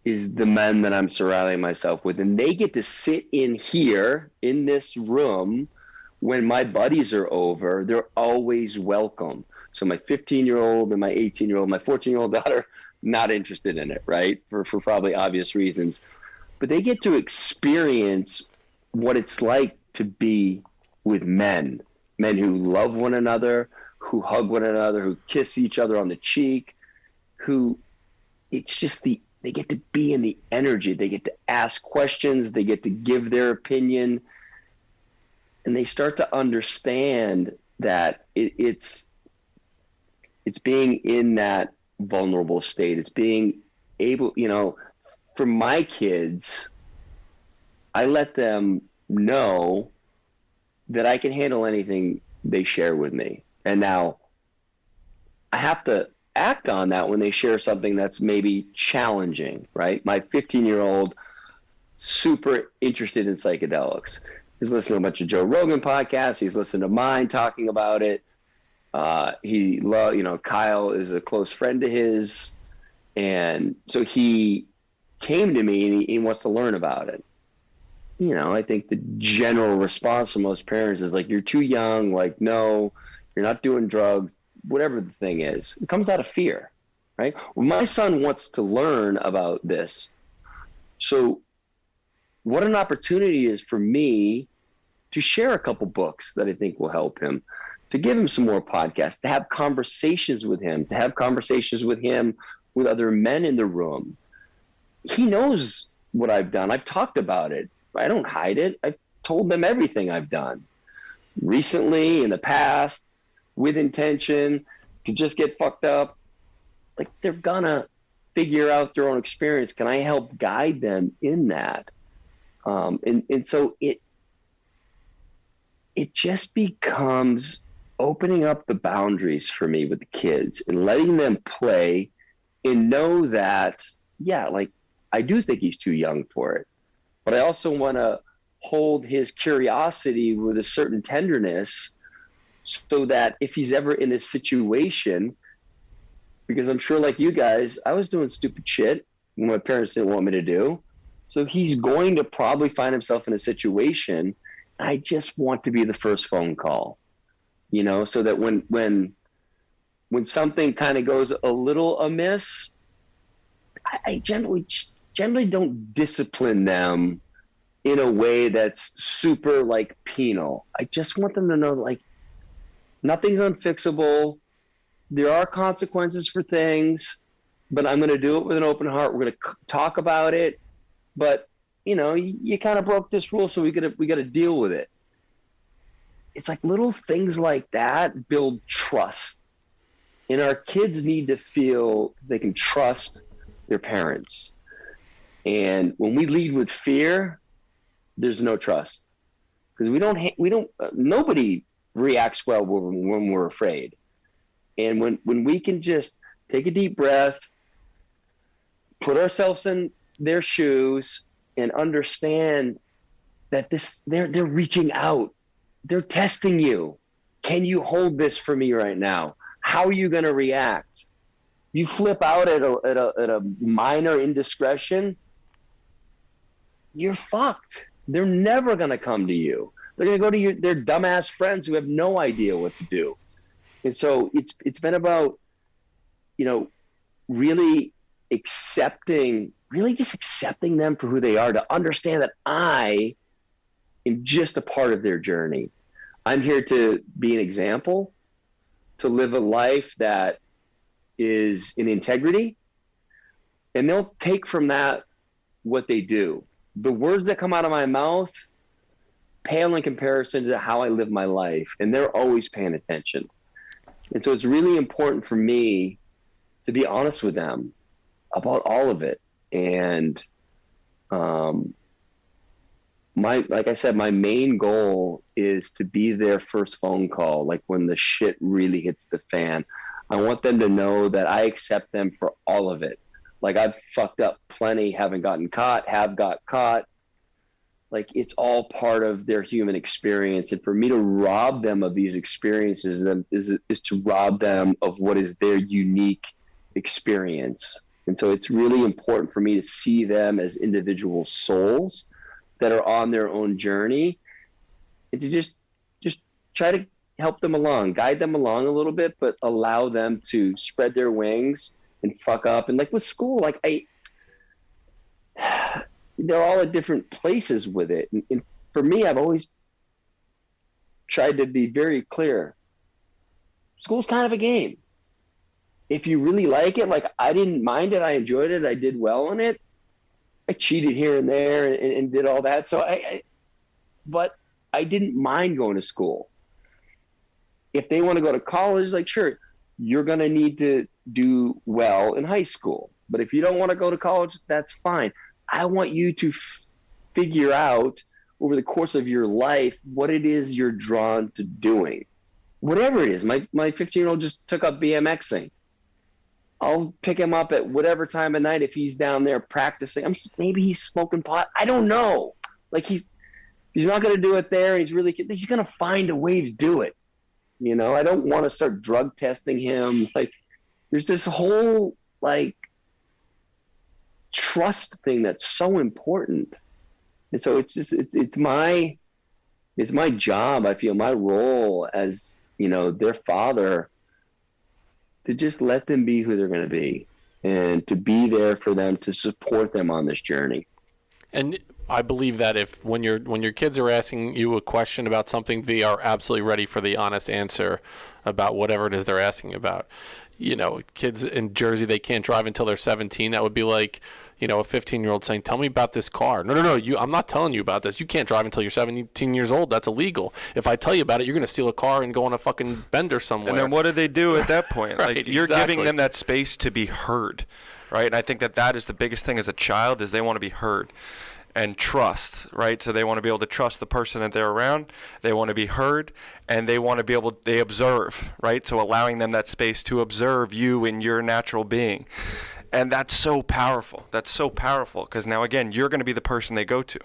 is the men that I'm surrounding myself with. And they get to sit in here in this room when my buddies are over. They're always welcome. So my 15-year-old and my 18-year-old, my 14-year-old daughter, not interested in it, right? For probably obvious reasons. But they get to experience what it's like to be with men who love one another, who hug one another, who kiss each other on the cheek, they get to be in the energy. They get to ask questions. They get to give their opinion. And they start to understand that it's It's being in that vulnerable state. It's being able, for my kids, I let them know that I can handle anything they share with me. And now I have to act on that when they share something that's maybe challenging, right? My 15-year-old, super interested in psychedelics. He's listening to a bunch of Joe Rogan podcasts. He's listened to mine talking about it. Kyle is a close friend of his. And so he came to me and he wants to learn about it. I think the general response from most parents is like, you're too young. Like, no, you're not doing drugs, whatever the thing is. It comes out of fear, right? Well, my son wants to learn about this. So what an opportunity is for me to share a couple books that I think will help him, to give him some more podcasts, to have conversations with him, with other men in the room. He knows what I've done. I've talked about it. I don't hide it. I've told them everything I've done recently, in the past, with intention to just get fucked up. Like, they're gonna figure out their own experience. Can I help guide them in that? And so it just becomes opening up the boundaries for me with the kids and letting them play and know that, like, I do think he's too young for it, but I also want to hold his curiosity with a certain tenderness so that if he's ever in a situation, because I'm sure like you guys, I was doing stupid shit when my parents didn't want me to do. So he's going to probably find himself in a situation. I just want to be the first phone call, so that when something kind of goes a little amiss, I generally don't discipline them in a way that's super like penal. I just want them to know, like, nothing's unfixable. There are consequences for things, but I'm going to do it with an open heart. We're going to talk about it. But, you kind of broke this rule, so we got to deal with it. It's like little things like that build trust. And our kids need to feel they can trust their parents. And when we lead with fear, there's no trust. Because nobody reacts well when we're afraid. And when we can just take a deep breath, put ourselves in their shoes, and understand that they're reaching out. They're testing you. Can you hold this for me right now? How are you going to react? You flip out at a minor indiscretion, you're fucked. They're never going to come to you. They're going to go to their dumbass friends who have no idea what to do. And so it's been about, really just accepting them for who they are, to understand that I am just a part of their journey. I'm here to be an example, to live a life that is in integrity, and they'll take from that what they do. The words that come out of my mouth pale in comparison to how I live my life, and they're always paying attention. And so it's really important for me to be honest with them about all of it. And like I said, my main goal is to be their first phone call. Like when the shit really hits the fan, I want them to know that I accept them for all of it. Like, I've fucked up plenty, haven't gotten caught, have got caught. Like, it's all part of their human experience. And for me to rob them of these experiences is to rob them of what is their unique experience. And so it's really important for me to see them as individual souls that are on their own journey, and to just try to help them along, guide them along a little bit, but allow them to spread their wings and fuck up. And like with school, like they're all at different places with it. And for me, I've always tried to be very clear. School's kind of a game. If you really like it, like I didn't mind it, I enjoyed it, I did well on it. I cheated here and there and did all that. So but I didn't mind going to school. If they want to go to college, like, sure, you're going to need to do well in high school. But if you don't want to go to college, that's fine. I want you to figure out over the course of your life what it is you're drawn to doing. Whatever it is. My 15-year-old just took up BMXing. I'll pick him up at whatever time of night if he's down there practicing. Maybe he's smoking pot. I don't know. Like he's not going to do it there, and he's going to find a way to do it. You know, I don't want to start drug testing him. Like, there's this whole like trust thing that's so important, and so it's my job. I feel my role as, you know, their father, to just let them be who they're going to be and to be there for them, to support them on this journey. And I believe that when your kids are asking you a question about something, they are absolutely ready for the honest answer about whatever it is they're asking about. You know, kids in Jersey, they can't drive until they're 17. That would be like, you know, a 15-year-old saying, tell me about this car. No, I'm not telling you about this. You can't drive until you're 17 years old. That's illegal. If I tell you about it, you're going to steal a car and go on a fucking bender somewhere. And then what do they do at that point? Right, like, you're exactly. giving them that space to be heard, right? And I think that is the biggest thing as a child, is they want to be heard. And trust, right? So they want to be able to trust the person that they're around. They want to be heard, and they want to be able, they observe, right? So allowing them that space to observe you in your natural being. And that's so powerful. That's so powerful, because now, again, you're going to be the person they go to.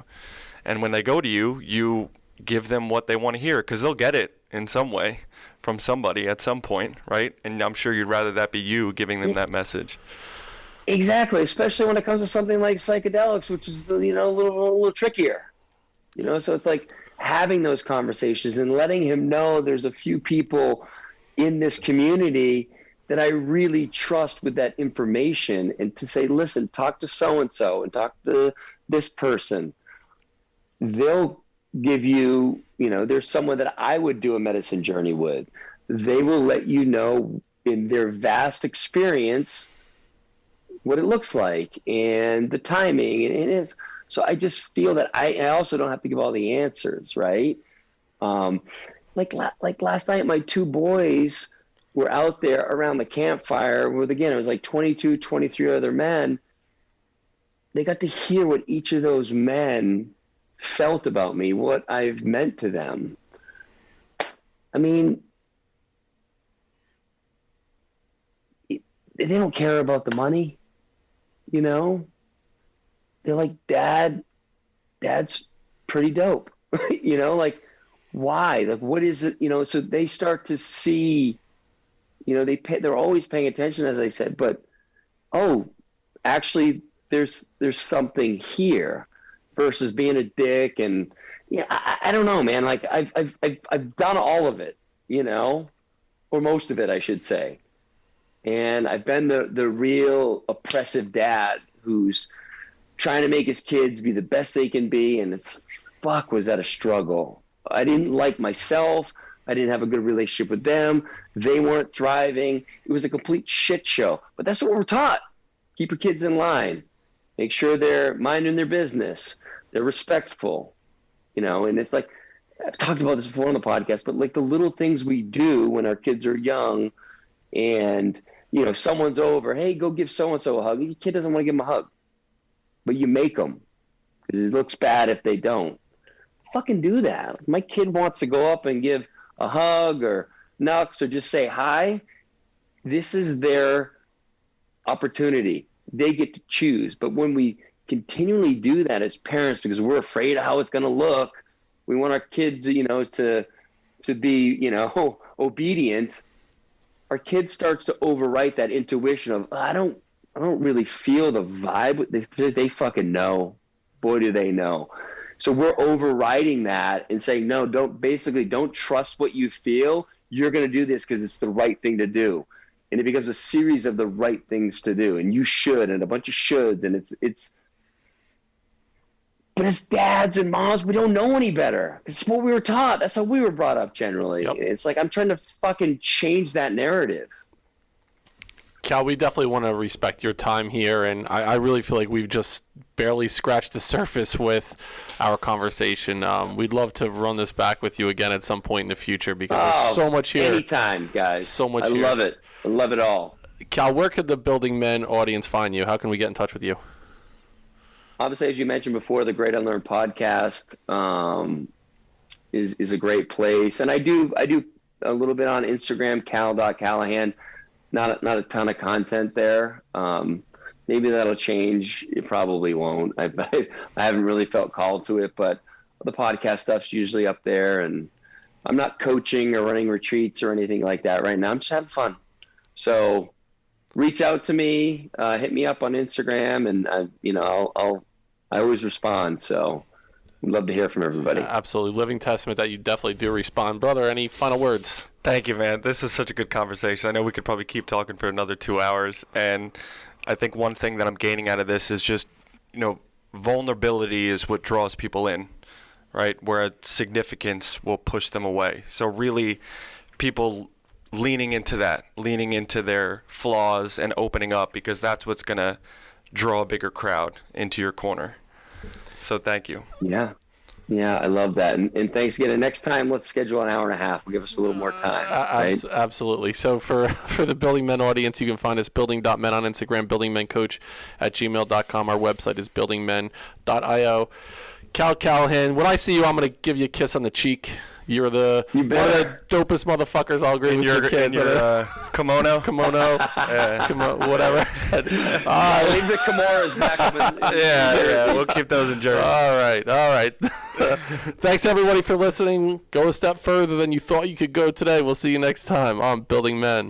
And when they go to you, you give them what they want to hear, because they'll get it in some way from somebody at some point, right? And I'm sure you'd rather that be you giving them that message. Exactly, especially when it comes to something like psychedelics, which is, you know, a little trickier. You know, so it's like having those conversations and letting him know there's a few people in this community that I really trust with that information, and to say, listen, talk to so-and-so and talk to this person. They'll give you, you know, there's someone that I would do a medicine journey with. They will let you know in their vast experience what it looks like and the timing, and it's, so I just feel that I also don't have to give all the answers, right? Like last night, my two boys were out there around the campfire with, again, it was like 22, 23 other men. They got to hear what each of those men felt about me, what I've meant to them. I mean, they don't care about the money. You know, they're like, Dad's pretty dope. You know, like, why? Like, what is it? You know, so they start to see, you know, they're always paying attention, as I said, but, oh, actually there's something here, versus being a dick. And yeah, I don't know, man. Like, I've done all of it, you know, or most of it, I should say. And I've been the real oppressive dad who's trying to make his kids be the best they can be. And was that a struggle? I didn't like myself. I didn't have a good relationship with them. They weren't thriving. It was a complete shit show. But that's what we're taught. Keep your kids in line. Make sure they're minding their business. They're respectful. You know, and it's like, I've talked about this before on the podcast, but like the little things we do when our kids are young, and, you know, someone's over, hey, go give so-and-so a hug. Your kid doesn't want to give him a hug, but you make them, because it looks bad if they don't. Fucking do that. My kid wants to go up and give a hug or knucks or just say hi. This is their opportunity. They get to choose. But when we continually do that as parents, because we're afraid of how it's going to look, we want our kids, you know, to be, you know, obedient. Our kid starts to overwrite that intuition of, I don't really feel the vibe. They fucking know. Boy, do they know. So we're overriding that and saying, no, don't trust what you feel. You're going to do this because it's the right thing to do. And it becomes a series of the right things to do. And you should, and a bunch of shoulds. And but as dads and moms, we don't know any better. It's what we were taught. That's how we were brought up generally. Yep. It's like, I'm trying to fucking change that narrative. Cal, we definitely want to respect your time here, and I really feel like we've just barely scratched the surface with our conversation. We'd love to run this back with you again at some point in the future, because there's so much here. Anytime, guys. So much I here. love it. I love it all. Cal, where could the Building Men audience find you? How can we get in touch with you? Obviously, as you mentioned before, the Great Unlearn Podcast is a great place. And I do a little bit on Instagram, cal.callahan. Not a ton of content there. Maybe that'll change. It probably won't. I haven't really felt called to it, but the podcast stuff's usually up there. And I'm not coaching or running retreats or anything like that right now. I'm just having fun. So reach out to me, hit me up on Instagram, and I always respond. So I'd love to hear from everybody. Absolutely. Living testament that you definitely do respond. Brother, any final words? Thank you, man. This was such a good conversation. I know we could probably keep talking for another 2 hours. And I think one thing that I'm gaining out of this is just, vulnerability is what draws people in, right? Where significance will push them away. So really, people leaning into their flaws and opening up, because that's what's going to draw a bigger crowd into your corner. So thank you. Yeah, I love that. And thanks again. And next time, let's schedule an hour and a half. We'll give us a little more time. Right? Absolutely. So for the Building Men audience, you can find us building.men on Instagram, buildingmencoach@gmail.com. Our website is buildingmen.io. Cal Callahan, when I see you, I'm going to give you a kiss on the cheek. You're one of the dopest motherfuckers. I'll agree with your kids. In your kimono, whatever I said. Leave the kimonos back up in yeah, we'll keep those in Jersey. All right. Thanks, everybody, for listening. Go a step further than you thought you could go today. We'll see you next time on Building Men.